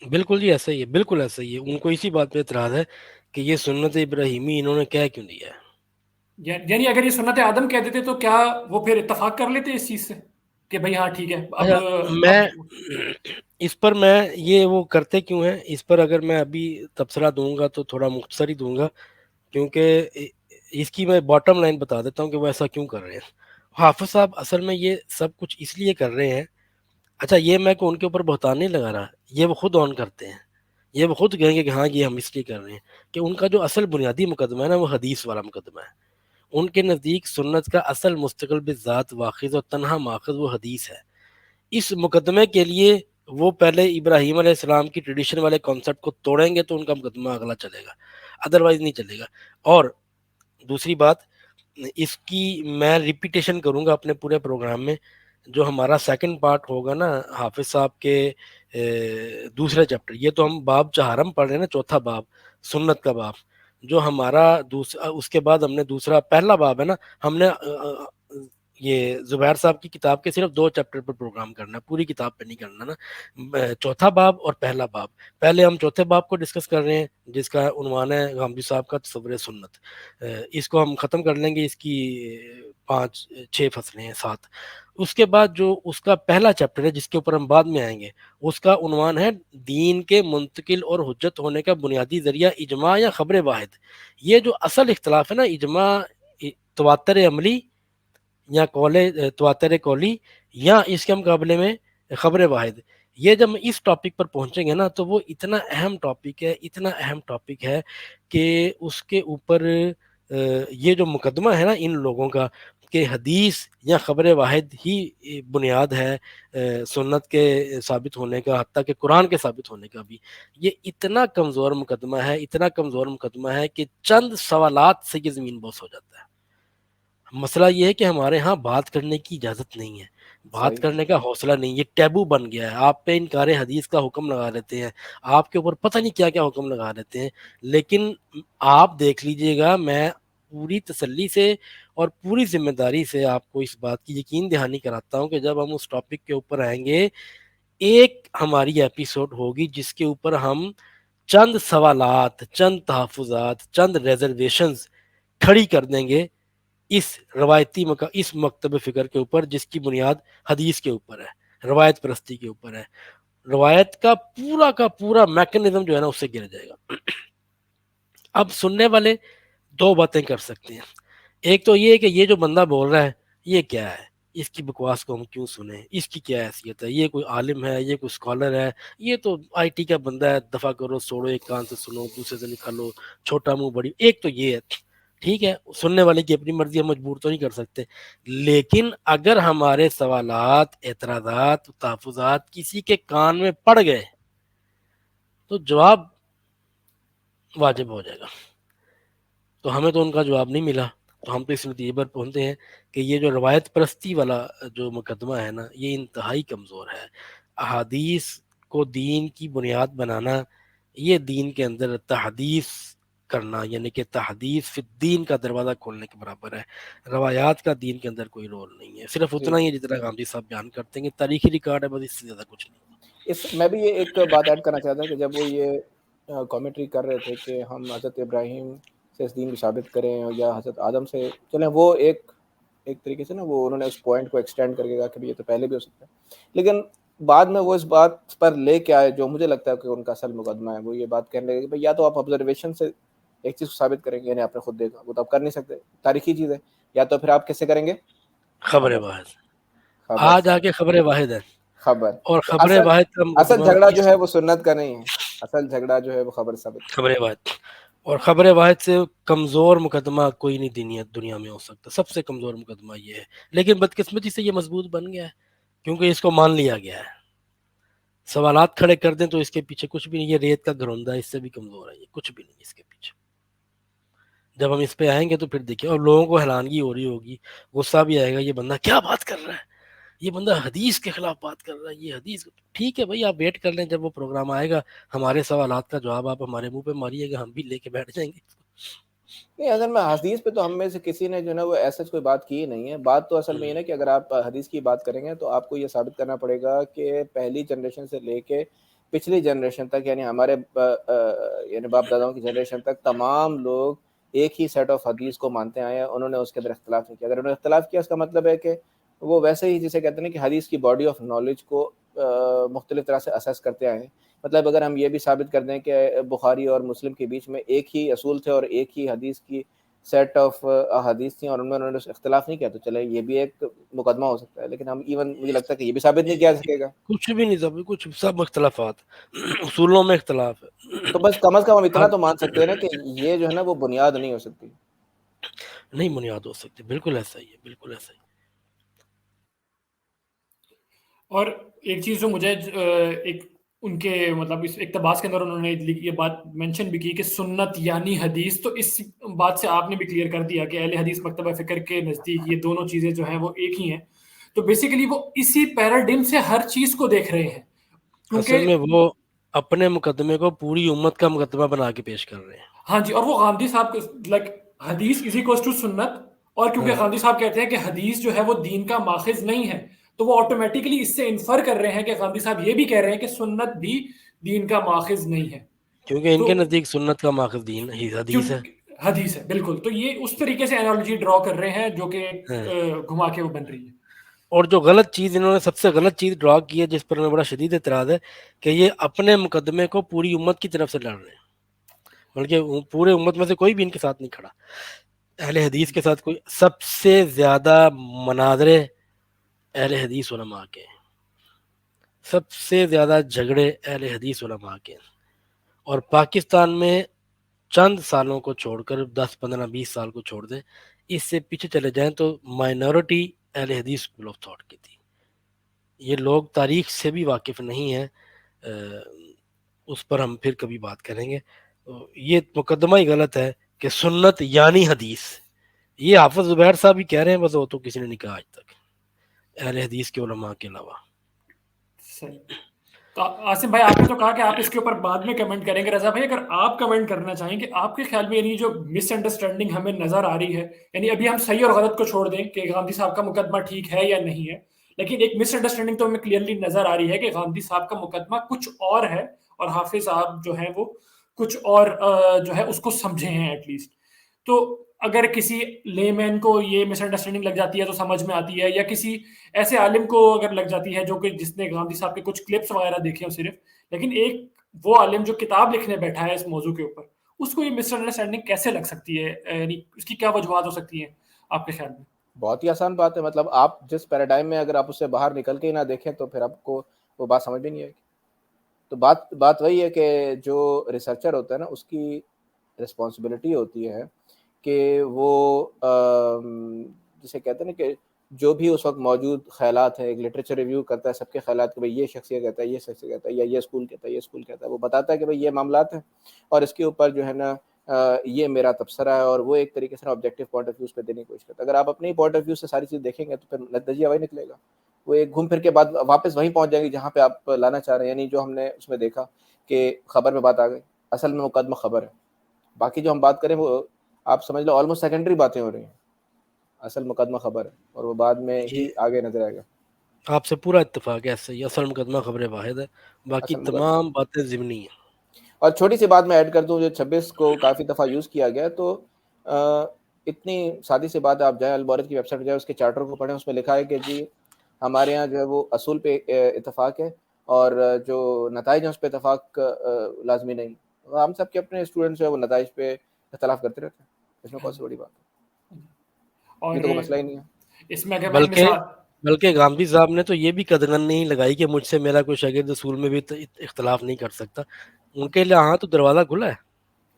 بالکل جی ایسا ہی ہے، بالکل ایسا ہی ہے. ان کو اسی بات پہ اعتراض ہے کہ یہ سنت ابراہیمی انہوں نے کہہ کیوں دیا ہے. یعنی اگر یہ سنت آدم کہہ دیتے تو کیا وہ پھر اتفاق کر لیتے اس چیز سے کہ بھئی ہاں ٹھیک ہے اچھا میں اس پر میں یہ وہ کرتے کیوں ہیں، اس پر اگر میں ابھی تبصرہ دوں گا تو تھوڑا مختصر ہی دوں گا، کیونکہ اس کی میں باٹم لائن بتا دیتا ہوں کہ وہ ایسا کیوں کر رہے ہیں. حافظ صاحب اصل میں یہ سب کچھ اس لیے کر رہے ہیں. اچھا یہ میں کہ ان کے اوپر بہتان نہیں لگا رہا، یہ وہ خود آن کرتے ہیں، یہ وہ خود کہیں گے کہ ہاں یہ ہم اس لیے کر رہے ہیں کہ ان کا جو اصل بنیادی مقدمہ ہے نا وہ حدیث والا مقدمہ ہے. ان کے نزدیک سنت کا اصل مستقل بذات واخذ اور تنہا ماخذ وہ حدیث ہے. اس مقدمے کے لیے وہ پہلے ابراہیم علیہ السلام کی ٹریڈیشن والے کانسیپٹ کو توڑیں گے تو ان کا مقدمہ اگلا چلے گا، ادروائز نہیں چلے گا. اور دوسری بات اس کی میں ریپیٹیشن کروں گا اپنے پورے پروگرام میں، جو ہمارا سیکنڈ پارٹ ہوگا نا حافظ صاحب کے دوسرے چیپٹر، یہ تو ہم باب چہارم پڑھ رہے ہیں نا، چوتھا باب سنت کا باب، جو ہمارا اس کے بعد ہم نے دوسرا پہلا باب ہے نا، ہم نے یہ زبیر صاحب کی کتاب کے صرف 2 چیپٹر پر پروگرام کرنا ہے، پوری کتاب پہ نہیں کرنا نا، چوتھا باب اور پہلا باب. پہلے ہم چوتھے باب کو ڈسکس کر رہے ہیں جس کا عنوان ہے غامدی صاحب کا تصور سنت. اس کو ہم ختم کر لیں گے، اس کی 5-6 فصلیں ہیں 7. اس کے بعد جو اس کا پہلا چیپٹر ہے جس کے اوپر ہم بعد میں آئیں گے، اس کا عنوان ہے دین کے منتقل اور حجت ہونے کا بنیادی ذریعہ اجماع یا خبر واحد. یہ جو اصل اختلاف ہے نا، اجماع تواتر عملی یا تواتر قولی یا اس کے مقابلے میں خبر واحد، یہ جب اس ٹاپک پر پہنچیں گے نا تو وہ اتنا اہم ٹاپک ہے کہ اس کے اوپر یہ جو مقدمہ ہے نا ان لوگوں کا کہ حدیث یا خبر واحد ہی بنیاد ہے سنت کے ثابت ہونے کا، حتیٰ کہ قرآن کے ثابت ہونے کا بھی، یہ اتنا کمزور مقدمہ ہے کہ چند سوالات سے یہ زمین بوس ہو جاتا ہے. مسئلہ یہ ہے کہ ہمارے ہاں بات کرنے کی اجازت نہیں ہے، بات کرنے کا حوصلہ نہیں، یہ ٹیبو بن گیا ہے. آپ پہ انکار حدیث کا حکم لگا لیتے ہیں، آپ کے اوپر پتہ نہیں کیا کیا حکم لگا لیتے ہیں. لیکن آپ دیکھ لیجئے گا، میں پوری تسلی سے اور پوری ذمہ داری سے آپ کو اس بات کی یقین دہانی کراتا ہوں کہ جب ہم اس ٹاپک کے اوپر آئیں گے، ایک ہماری ایپیسوڈ ہوگی جس کے اوپر ہم چند سوالات، چند تحفظات، چند ریزرویشنز کھڑی کر دیں گے اس اس مکتب فکر کے اوپر جس کی بنیاد حدیث کے اوپر ہے، روایت پرستی کے اوپر ہے. روایت کا پورا میکنزم جو ہے نا اس سے گر جائے گا. اب سننے والے 2 باتیں کر سکتے ہیں. ایک تو یہ ہے کہ یہ جو بندہ بول رہا ہے یہ کیا ہے، اس کی بکواس کو ہم کیوں سنیں، اس کی کیا حیثیت ہے، یہ کوئی عالم ہے، یہ کوئی اسکالر ہے، یہ تو آئی ٹی کا بندہ ہے، دفع کرو سوڑو، ایک کان سے سنو دوسرے سے نکالو، چھوٹا منہ بڑی، ایک تو یہ ہے. ٹھیک ہے، سننے والے کی اپنی مرضی ہم مجبور تو نہیں کر سکتے، لیکن اگر ہمارے سوالات، اعتراضات، تحفظات کسی کے کان میں پڑ گئے تو جواب واجب ہو جائے گا. تو ہمیں تو ان کا جواب نہیں ملا، تو ہم تو اس نتیجے پر پہنچتے ہیں کہ یہ جو روایت پرستی والا جو مقدمہ ہے نا، یہ انتہائی کمزور ہے. احادیث کو دین کی بنیاد بنانا، یہ دین کے اندر تحدیث کرنا، یعنی کہ تحدیث فی الدین کا دروازہ کھولنے کے برابر ہے. روایات کا دین کے اندر کوئی رول نہیں ہے، صرف جی اتنا ہی ہے جتنا غامدی صاحب بیان کرتے ہیں کہ تاریخی ریکارڈ ہے، بس اس سے زیادہ کچھ نہیں. میں بھی یہ ایک بات ایڈ کرنا چاہتا ہوں کہ جب وہ یہ کامنٹری کر رہے تھے کہ ہم حضرت ابراہیم سے اس دین کو ثابت کریں یا حضرت آدم سے چلیں، وہ ایک طریقے سے نا وہ انہوں نے اس پوائنٹ کو ایکسٹینڈ کر کے کہا کہ یہ تو پہلے بھی ہو سکتا ہے، لیکن بعد میں وہ اس بات پر لے کے آئے جو مجھے لگتا ہے کہ ان کا اصل مقدمہ ہے. وہ یہ بات کہنے لگے کہ بھائی یا تو آپ آبزرویشن سے ایک چیز کو ثابت کریں گے، یعنی آپ نے خود دیکھا، وہ تو آپ کر نہیں سکتے، تاریخی چیز ہے، یا تو پھر آپ کس سے کریں گے؟ خبر خبر واحد خبر آج آ کے خبر واحد ہے، خبر. اور تو خبر واحد کا اصل مقدمہ جھگڑا جو اس ہے وہ سنت کا نہیں ہے، اصل جھگڑا جو ہے وہ خبر ثابت کرنا. خبر واحد، اور خبر واحد سے کمزور مقدمہ کوئی نہیں دنیا میں ہو سکتا، سب سے کمزور مقدمہ یہ ہے. لیکن بدقسمتی سے یہ مضبوط بن گیا ہے کیونکہ اس کو مان لیا گیا ہے. سوالات کھڑے کر دیں تو اس کے پیچھے کچھ بھی نہیں، یہ ریت کا گھروندہ ہے، اس سے بھی کمزور ہے، یہ کچھ بھی نہیں اس کے پیچھے. جب ہم اس پہ آئیں گے تو پھر دیکھیں، اور لوگوں کو حیرانگی ہو رہی ہوگی، غصہ بھی آئے گا، یہ بندہ کیا بات کر رہا ہے، یہ بندہ حدیث کے خلاف بات کر رہا ہے، یہ حدیث. ٹھیک ہے بھائی، آپ ویٹ کر لیں، جب وہ پروگرام آئے گا ہمارے سوالات کا جواب آپ ہمارے منہ پہ ماریے گا، ہم بھی لے کے بیٹھ جائیں گے. نہیں، اگر میں حدیث پہ تو ہم میں سے کسی نے جو ہے نا وہ ایسا کوئی بات کی نہیں ہے. بات تو اصل میں یہ ہے کہ اگر آپ حدیث کی بات کریں گے تو آپ کو یہ ثابت کرنا پڑے گا کہ پہلی جنریشن سے لے کے پچھلی جنریشن تک، یعنی ہمارے یعنی باپ داداؤں کی جنریشن تک تمام لوگ ایک ہی سیٹ آف حدیث کو مانتے آئے ہیں، انہوں نے اس کے اندر اختلاف نہیں کیا. اگر انہوں نے اختلاف کیا اس کا مطلب ہے کہ وہ ویسے ہی جسے کہتے ہیں کہ حدیث کی باڈی آف نالج کو مختلف طرح سے اسیس کرتے آئے ہیں. مطلب اگر ہم یہ بھی ثابت کر دیں کہ بخاری اور مسلم کے بیچ میں ایک ہی اصول تھے اور ایک ہی حدیث کی سیٹ آف حدیث تھیں اور ان میں انہوں نے اختلاف نہیں کیا، تو چلے یہ بھی ایک مقدمہ ہو سکتا ہے. لیکن ہم ایون مجھے لگتا ہے کہ یہ بھی ثابت نہیں کیا جا سکے گا. کچھ بھی نہیں، سب اختلافات، اصولوں میں اختلاف ہے. تو بس کم از کم ہم اتنا تو مان سکتے ہیں نا کہ یہ جو ہے نا وہ بنیاد نہیں ہو سکتی. نہیں بنیاد ہو سکتی، بالکل ایسا ہی ہے، بالکل ایسا ہی. اور ایک چیز جو مجھے ایک ان کے مطلب اس اقتباس کے اندر انہوں نے یہ بات مینشن بھی کی کہ سنت یعنی حدیث، تو اس بات سے آپ نے بھی کلیئر کر دیا کہ اہل حدیث مکتبہ فکر کے نزدیک یہ دونوں چیزیں جو ہیں وہ ایک ہی ہیں. تو بیسیکلی وہ اسی پیراڈائم سے ہر چیز کو دیکھ رہے ہیں، اصل کیونکہ میں وہ اپنے مقدمے کو پوری امت کا مقدمہ بنا کے پیش کر رہے ہیں. ہاں جی. اور وہ غامدی صاحب لائک حدیث از اکوز ٹو سنت، اور کیونکہ غامدی صاحب کہتے ہیں کہ حدیث جو ہے وہ دین کا ماخذ نہیں ہے، تو وہ آٹومیٹکلی اس سے انفر کر رہے ہیں کہ غامدی صاحب یہ بھی کہہ رہے ہیں کہ سنت بھی دین کا ماخذ نہیں ہے، کیونکہ ان تو کے نزدیک سنت کا ماخذ دین حدیث ہے. حدیث ہے. بالکل. تو یہ اس طریقے سے انالوجی ڈرا کر رہے ہیں جو کہ ہاں. گھما کے وہ بن رہی ہے. اور جو غلط چیز انہوں نے، سب سے غلط چیز ڈرا کی ہے، جس پر ہمیں بڑا شدید اعتراض ہے، کہ یہ اپنے مقدمے کو پوری امت کی طرف سے لڑ رہے ہیں، بلکہ پورے امت میں سے کوئی بھی ان کے ساتھ نہیں کھڑا، اہل حدیث کے ساتھ کوئی. سب سے زیادہ مناظرے اہل حدیث علماء کے ہیں، سب سے زیادہ جھگڑے اہل حدیث علماء کے ہیں. اور پاکستان میں چند سالوں کو چھوڑ کر 10 15 20 سال کو چھوڑ دیں، اس سے پیچھے چلے جائیں تو مائنورٹی اہل حدیث اسکول آف تھاٹ کی تھی. یہ لوگ تاریخ سے بھی واقف نہیں ہیں، اس پر ہم پھر کبھی بات کریں گے. یہ مقدمہ ہی غلط ہے کہ سنت یعنی حدیث. یہ حافظ زبیر صاحب بھی کہہ رہے ہیں، بس وہ تو کسی نے نہیں کہا آج تک اہل حدیث کے علماء کے علاوہ. صحیح. تو آصف بھائی آپ نے تو کہا کہ آپ اس کے اوپر بعد میں کمنٹ کریں گے. رضا بھائی اگر آپ کمنٹ کرنا چاہیں کہ آپ کے خیال میں یعنی جو مس انڈرسٹینڈنگ ہمیں نظر آ رہی ہے، یعنی ابھی ہم صحیح اور غلط کو چھوڑ دیں کہ غامدی صاحب کا مقدمہ ٹھیک ہے یا نہیں ہے، لیکن ایک مس انڈرسٹینڈنگ تو ہمیں کلیئرلی نظر آ رہی ہے کہ غامدی صاحب کا مقدمہ کچھ اور ہے اور حافظ صاحب جو ہیں وہ کچھ اور جو ہے اس کو سمجھے ہیں ایٹ لیسٹ. تو اگر کسی لے مین کو یہ مس انڈرسٹینڈنگ لگ جاتی ہے تو سمجھ میں آتی ہے، یا کسی ایسے عالم کو اگر لگ جاتی ہے جو کہ جس نے غامدی صاحب کے کچھ کلپس وغیرہ دیکھے ہوں صرف، لیکن ایک وہ عالم جو کتاب لکھنے بیٹھا ہے اس موضوع کے اوپر، اس کو یہ مس انڈرسٹینڈنگ کیسے لگ سکتی ہے، یعنی اس کی کیا وجوہات ہو سکتی ہیں آپ کے خیال میں؟ بہت ہی آسان بات ہے. مطلب آپ جس پیراڈائم میں اگر آپ اس سے باہر نکل کے ہی نہ دیکھیں تو پھر آپ کو وہ بات سمجھ بھی نہیں آئے گی. تو بات وہی ہے کہ جو ریسرچر ہوتا ہے نا اس کی رسپانسبلٹی ہوتی ہے کہ وہ جسے کہتے ہیں نا کہ جو بھی اس وقت موجود خیالات ہیں, ایک لٹریچر ریویو کرتا ہے سب کے خیالات کہ بھئی یہ شخص یہ کہتا ہے, یہ شخص یہ کہتا ہے, یا یہ اسکول کہتا ہے, یہ اسکول کہتا ہے, وہ بتاتا ہے کہ بھئی یہ معاملات ہیں اور اس کے اوپر جو ہے نا یہ میرا تبصرہ ہے, اور وہ ایک طریقے سے آبجیکٹو پوائنٹ آف ویو پہ دینے کی کوشش کرتا ہے. اگر آپ اپنے پوائنٹ آف ویو سے ساری چیز دیکھیں گے تو پھر نتیجہ وہی نکلے گا. وہ ایک گھوم پھر کے بعد واپس وہیں پہنچ جائیں گے جہاں پہ آپ لانا چاہ رہے ہیں. یعنی جو ہم نے اس میں دیکھا کہ خبر میں بات آ گئی, اصل میں مقدمہ خبر ہے, باقی جو ہم بات کریں وہ آپ سمجھ لو آلموسٹ سیکنڈری باتیں ہو رہی ہیں, اصل مقدمہ خبر ہے اور وہ بعد میں ہی آگے نظر آئے گا. آپ سے پورا اتفاق ہے, ایسے ہی اصل مقدمہ خبر واحد ہے, باقی اصل مقدمہ. تمام باتیں ضمنی ہیں. اور چھوٹی سی بات میں ایڈ کر دوں, جو 26 کو کافی دفعہ یوز کیا گیا, تو اتنی سادی سی بات ہے, آپ جائیں البورتھ کی ویب سائٹ پہ جائیں, اس کے چارٹر کو پڑھیں, اس میں لکھا ہے کہ جی ہمارے یہاں جو ہے وہ اصول پہ اتفاق ہے اور جو نتائج ہیں اس پہ اتفاق لازمی نہیں. ہم سب کے اپنے اسٹوڈنٹس جو ہے وہ نتائج پہ اختلاف کرتے رہتے ہیں, اس میں کون سی بڑی بات ہے, اور یہ تو کوئی مسئلہ ہی نہیں ہے. اس میں اگر میں ایک مثال بلکہ گاندھی صاحب نے تو یہ بھی قدغن نہیں لگائی کہ مجھ سے میرا کوئی شاگرد اصول میں بھی اختلاف نہیں کر سکتا. ان کے لیے ہاں تو دروازہ کھلا ہے.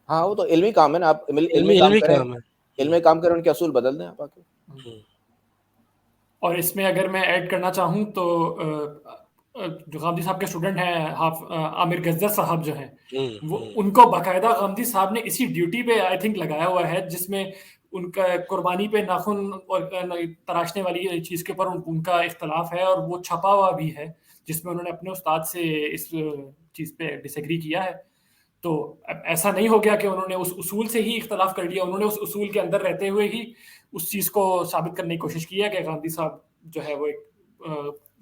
ہاں وہ تو علمی کام ہے نا, آپ علمی کام علمی کریں, کام ہے. علمی کام کریں, ان کے اصول بدل دیں آپ آ کے. اور اس میں اگر میں ایڈ کرنا چاہوں تو جو غامدی صاحب کے اسٹوڈنٹ ہیں عامر گزر صاحب جو ہیں, وہ ان کو باقاعدہ غامدی صاحب نے اسی ڈیوٹی پہ آئی تھنک لگایا ہوا ہے جس میں ان کا قربانی پہ ناخن اور تراشنے والی چیز کے اوپر ان کا اختلاف ہے, اور وہ چھپا ہوا بھی ہے جس میں انہوں نے اپنے استاد سے اس چیز پہ ڈس ایگری کیا ہے. تو ایسا نہیں ہو گیا کہ انہوں نے اس اصول سے ہی اختلاف کر لیا, انہوں نے اس اصول کے اندر رہتے ہوئے ہی اس چیز کو ثابت کرنے کی کوشش کی ہے کہ غامدی صاحب جو ہے وہ ایک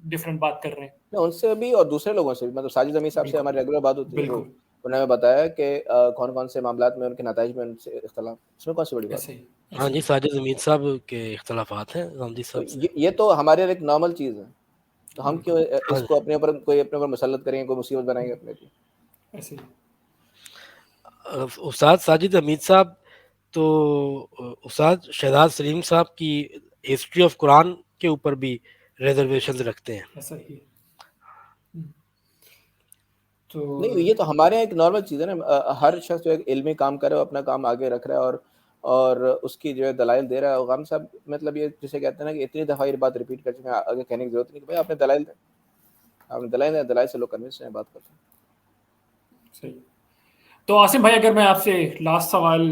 ڈفرینٹ بات کر رہے ہیں. ان سے بھی اور دوسرے لوگوں سے بھی, مطلب ساجد امین صاحب سے ہماری ریگولر بات ہوتی ہے, وہ بالکل انہوں نے بتایا کہ کون کون سے معاملات میں ان کے نتائج میں ان سے اختلاف, اس میں کون سی بڑی بات ایسے ہے. ہی ہاں جی, ساجد امین صاحب کے اختلافات ہیں غامدی تو صاحب سے. یہ تو ہمارے ایک نارمل چیز ہے, تو ہم کیوں ہاں اس کو اپنے اوپر کوئی اپنے اوپر مسلط کریں گے, کوئی مصیبت بنائیں گے اپنے لیے. ایسے ہی استاد ساجد امین صاحب تو استاد شہزاد سلیم صاحب کی ہسٹری آف قرآن کے اوپر بھی ریزرویشنز رکھتے ہیں. ایسا ہی تو نہیں, یہ تو ہمارے یہاں ایک نارمل چیز ہے نا, ہر شخص جو ایک علمی کام کرے, اپنا کام آگے رکھ رہا ہے اور اس کی جو ہے دلائل دے رہا ہے. غام صاحب مطلب یہ جسے کہتے ہیں نا کہ اتنی دفعہ یہ بات ریپیٹ کر چکے ہیں, آگے کہنے کی ضرورت نہیں کہ بھائی آپ نے دلائل دیں, آپ نے دلائل دیں, دلائل سے لوگ کنوینس ہیں, بات کرتے ہیں. صحیح. تو عاصم بھائی, اگر میں آپ سے لاسٹ سوال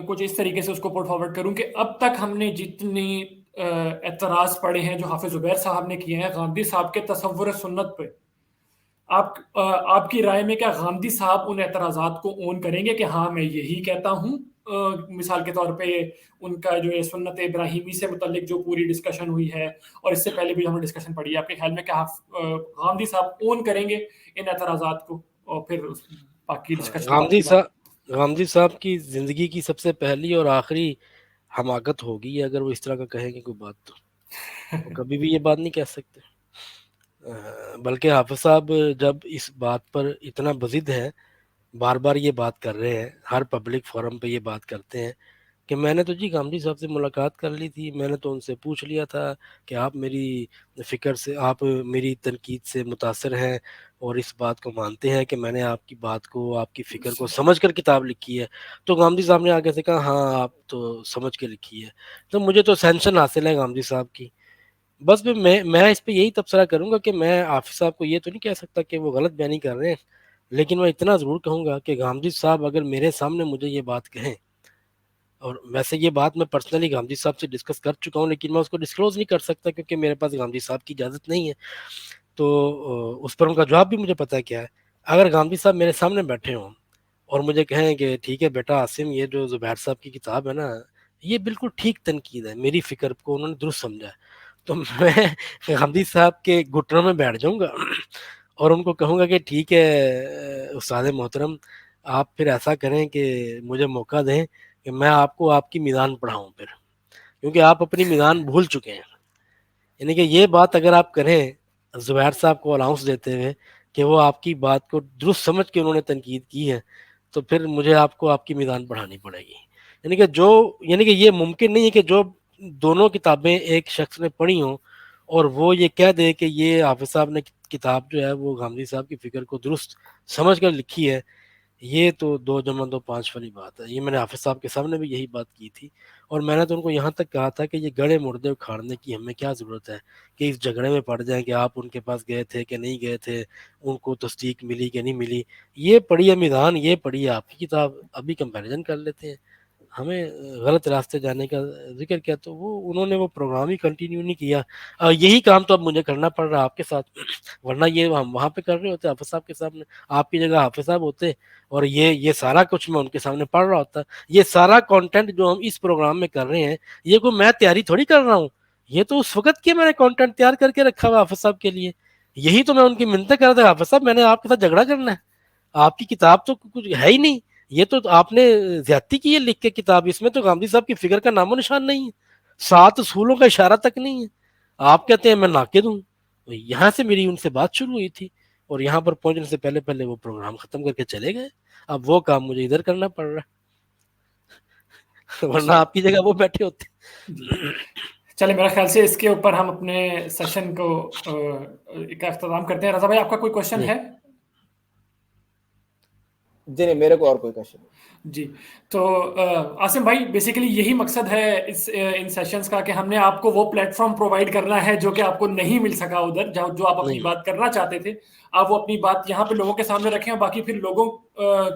کچھ اس طریقے سے اس کو پٹ فارورڈ کروں کہ اب تک ہم نے جتنی اعتراض پڑھے ہیں جو حافظ زبیر صاحب نے کیے ہیں غامدی صاحب کے تصور سنت پہ, آپ کی رائے میں کیا غامدی صاحب ان اعتراضات کو اون کریں گے کہ ہاں میں یہی کہتا ہوں؟ مثال کے طور پہ ان کا جو ہے سنت ابراہیمی سے متعلق جو پوری ڈسکشن ہوئی ہے, اور اس سے پہلے بھی ہم نے ڈسکشن پڑھی ہے, آپ کے خیال میں کیا غامدی صاحب اون کریں گے ان اعتراضات کو, اور پھر باقی ڈسکشن غامدی صاحب کی زندگی کی سب سے پہلی اور آخری حماقت ہوگی اگر وہ اس طرح کا کہیں گے کوئی بات, تو کبھی بھی یہ بات نہیں کہہ سکتے. بلکہ حافظ صاحب جب اس بات پر اتنا بضد ہیں, بار بار یہ بات کر رہے ہیں, ہر پبلک فورم پہ یہ بات کرتے ہیں کہ میں نے تو جی غامدی صاحب سے ملاقات کر لی تھی, میں نے تو ان سے پوچھ لیا تھا کہ آپ میری فکر سے, آپ میری تنقید سے متاثر ہیں اور اس بات کو مانتے ہیں کہ میں نے آپ کی بات کو, آپ کی فکر کو سمجھ کر کتاب لکھی ہے. تو غامدی صاحب نے آگے سے کہا ہاں آپ تو سمجھ کے لکھی ہے. تو مجھے تو سینشن حاصل ہے غامدی صاحب کی. بس میں اس پہ یہی تبصرہ کروں گا کہ میں حافظ صاحب کو یہ تو نہیں کہہ سکتا کہ وہ غلط بیانی کر رہے ہیں, لیکن میں اتنا ضرور کہوں گا کہ غامدی صاحب اگر میرے سامنے مجھے یہ بات کہیں, اور ویسے یہ بات میں پرسنلی غامدی صاحب سے ڈسکس کر چکا ہوں لیکن میں اس کو ڈسکلوز نہیں کر سکتا کیونکہ میرے پاس غامدی صاحب کی اجازت نہیں ہے, تو اس پر ان کا جواب بھی مجھے پتہ ہے کیا ہے. اگر غامدی صاحب میرے سامنے بیٹھے ہوں اور مجھے کہیں کہ ٹھیک ہے بیٹا عاصم, یہ جو زبیر صاحب کی کتاب ہے نا, یہ بالکل ٹھیک تنقید ہے, میری فکر کو انہوں نے درست سمجھا ہے, تو میں غامدی صاحب کے گھٹنوں میں بیٹھ جاؤں گا اور ان کو کہوں گا کہ ٹھیک ہے استاد محترم, آپ پھر ایسا کریں کہ مجھے موقع دیں کہ میں آپ کو آپ کی میزان پڑھاؤں پھر, کیونکہ آپ اپنی میزان بھول چکے ہیں. یعنی کہ یہ بات اگر آپ کریں زبیر صاحب کو الاؤنس دیتے ہوئے کہ وہ آپ کی بات کو درست سمجھ کے انہوں نے تنقید کی ہے, تو پھر مجھے آپ کو آپ کی میزان پڑھانی پڑے گی. یعنی کہ یہ ممکن نہیں ہے کہ جو دونوں کتابیں ایک شخص نے پڑھی ہوں اور وہ یہ کہہ دے کہ یہ حافظ صاحب نے کتاب جو ہے وہ غامدی صاحب کی فکر کو درست سمجھ کر لکھی ہے، یہ تو 2 × 2 = 5 والی بات ہے۔ یہ میں نے حافظ صاحب کے سامنے بھی یہی بات کی تھی، اور میں نے تو ان کو یہاں تک کہا تھا کہ یہ گڑھے مردے اکھاڑنے کی ہمیں کیا ضرورت ہے کہ اس جھگڑے میں پڑ جائیں کہ آپ ان کے پاس گئے تھے کہ نہیں گئے تھے، ان کو تصدیق ملی کہ نہیں ملی۔ یہ پڑھی ہے میدان، یہ پڑھی ہے آپ کی کتاب، ابھی کمپیریزن کر لیتے ہیں۔ ہمیں غلط راستے جانے کا ذکر کیا تو انہوں نے وہ پروگرام ہی کنٹینیو نہیں کیا۔ یہی کام تو اب مجھے کرنا پڑ رہا ہے آپ کے ساتھ، ورنہ یہ ہم وہاں پہ کر رہے ہوتے حافظ صاحب کے سامنے، آپ کی جگہ حافظ صاحب ہوتے اور یہ سارا کچھ میں ان کے سامنے پڑھ رہا ہوتا۔ یہ سارا کانٹینٹ جو ہم اس پروگرام میں کر رہے ہیں، یہ کوئی میں تیاری تھوڑی کر رہا ہوں، یہ تو اس وقت کے میں نے کانٹینٹ تیار کر کے رکھا ہوا حافظ صاحب کے لیے۔ یہی تو میں ان کی منتیں کر رہا تھا، حافظ صاحب میں نے آپ کے ساتھ جھگڑا کرنا ہے، آپ کی کتاب تو کچھ ہے ہی نہیں، یہ تو آپ نے زیادتی کی ہے لکھ کے کتاب، اس میں تو غامدی صاحب کی فکر کا نام و نشان نہیں ہے، 7 اصولوں کا اشارہ تک نہیں ہے۔ آپ کہتے ہیں میں ناقد ہوں، یہاں سے میری ان سے بات شروع ہوئی تھی، اور یہاں پر پہنچنے سے پہلے وہ پروگرام ختم کر کے چلے گئے۔ اب وہ کام مجھے ادھر کرنا پڑ رہا ہے، ورنہ آپ کی جگہ وہ بیٹھے ہوتے۔ چلے میرا خیال سے اس کے اوپر ہم اپنے سیشن کو کا اختتام کرتے ہیں۔ رضا بھائی آپ کا کوئی کوشچن ہے؟ جی نہیں، میرے کو اور کوئی کوشچن نہیں۔ جی تو عاصم بھائی بیسیکلی یہی مقصد ہے ان سیشنز کا کہ ہم نے آپ کو وہ پلیٹ فارم پرووائڈ کرنا ہے جو کہ آپ کو نہیں مل سکا ادھر، جو آپ اپنی بات کرنا چاہتے تھے، آپ وہ اپنی بات یہاں پہ لوگوں کے سامنے رکھیں، باقی پھر لوگوں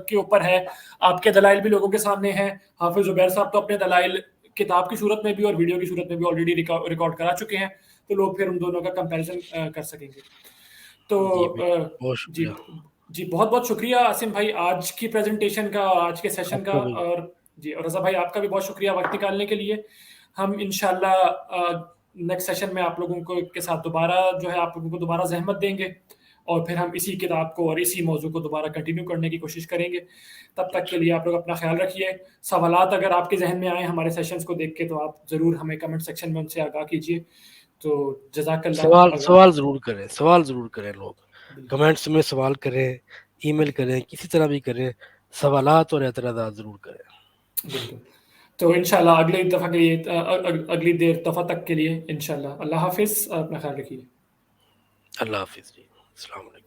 کے اوپر ہے، آپ کے دلائل بھی لوگوں کے سامنے ہیں۔ حافظ زبیر صاحب تو اپنے دلائل کتاب کی صورت میں بھی اور ویڈیو کی صورت میں بھی آلریڈی ریکارڈ کرا چکے ہیں، تو لوگ پھر ان دونوں کا کمپیریزن کر سکیں گے۔ تو جی بہت بہت شکریہ عاصم بھائی آج کی پریزنٹیشن کا، آج کے سیشن کا، اور جی اور رضا بھائی آپ کا بھی بہت شکریہ وقت نکالنے کے لیے۔ ہم انشاءاللہ نیکسٹ سیشن میں آپ لوگوں کو کے ساتھ دوبارہ جو ہے آپ لوگوں کو دوبارہ زحمت دیں گے، اور پھر ہم اسی کتاب کو اور اسی موضوع کو دوبارہ کنٹینیو کرنے کی کوشش کریں گے۔ تب تک کے لیے آپ لوگ اپنا خیال رکھیے۔ سوالات اگر آپ کے ذہن میں آئیں ہمارے سیشنز کو دیکھ کے تو آپ ضرور ہمیں کمنٹ سیکشن میں ان سے آگاہ کیجیے۔ تو جزاک اللہ۔ سوال ضرور کریں لوگ، کمنٹس میں سوال کریں، ای میل کریں، کسی طرح بھی کریں، سوالات اور اعتراضات ضرور کریں۔ بالکل، تو انشاءاللہ اگلی دفعہ تک کے لیے انشاءاللہ اللہ حافظ، اپنا خیال رکھیے۔ اللہ حافظ جی، السلام علیکم۔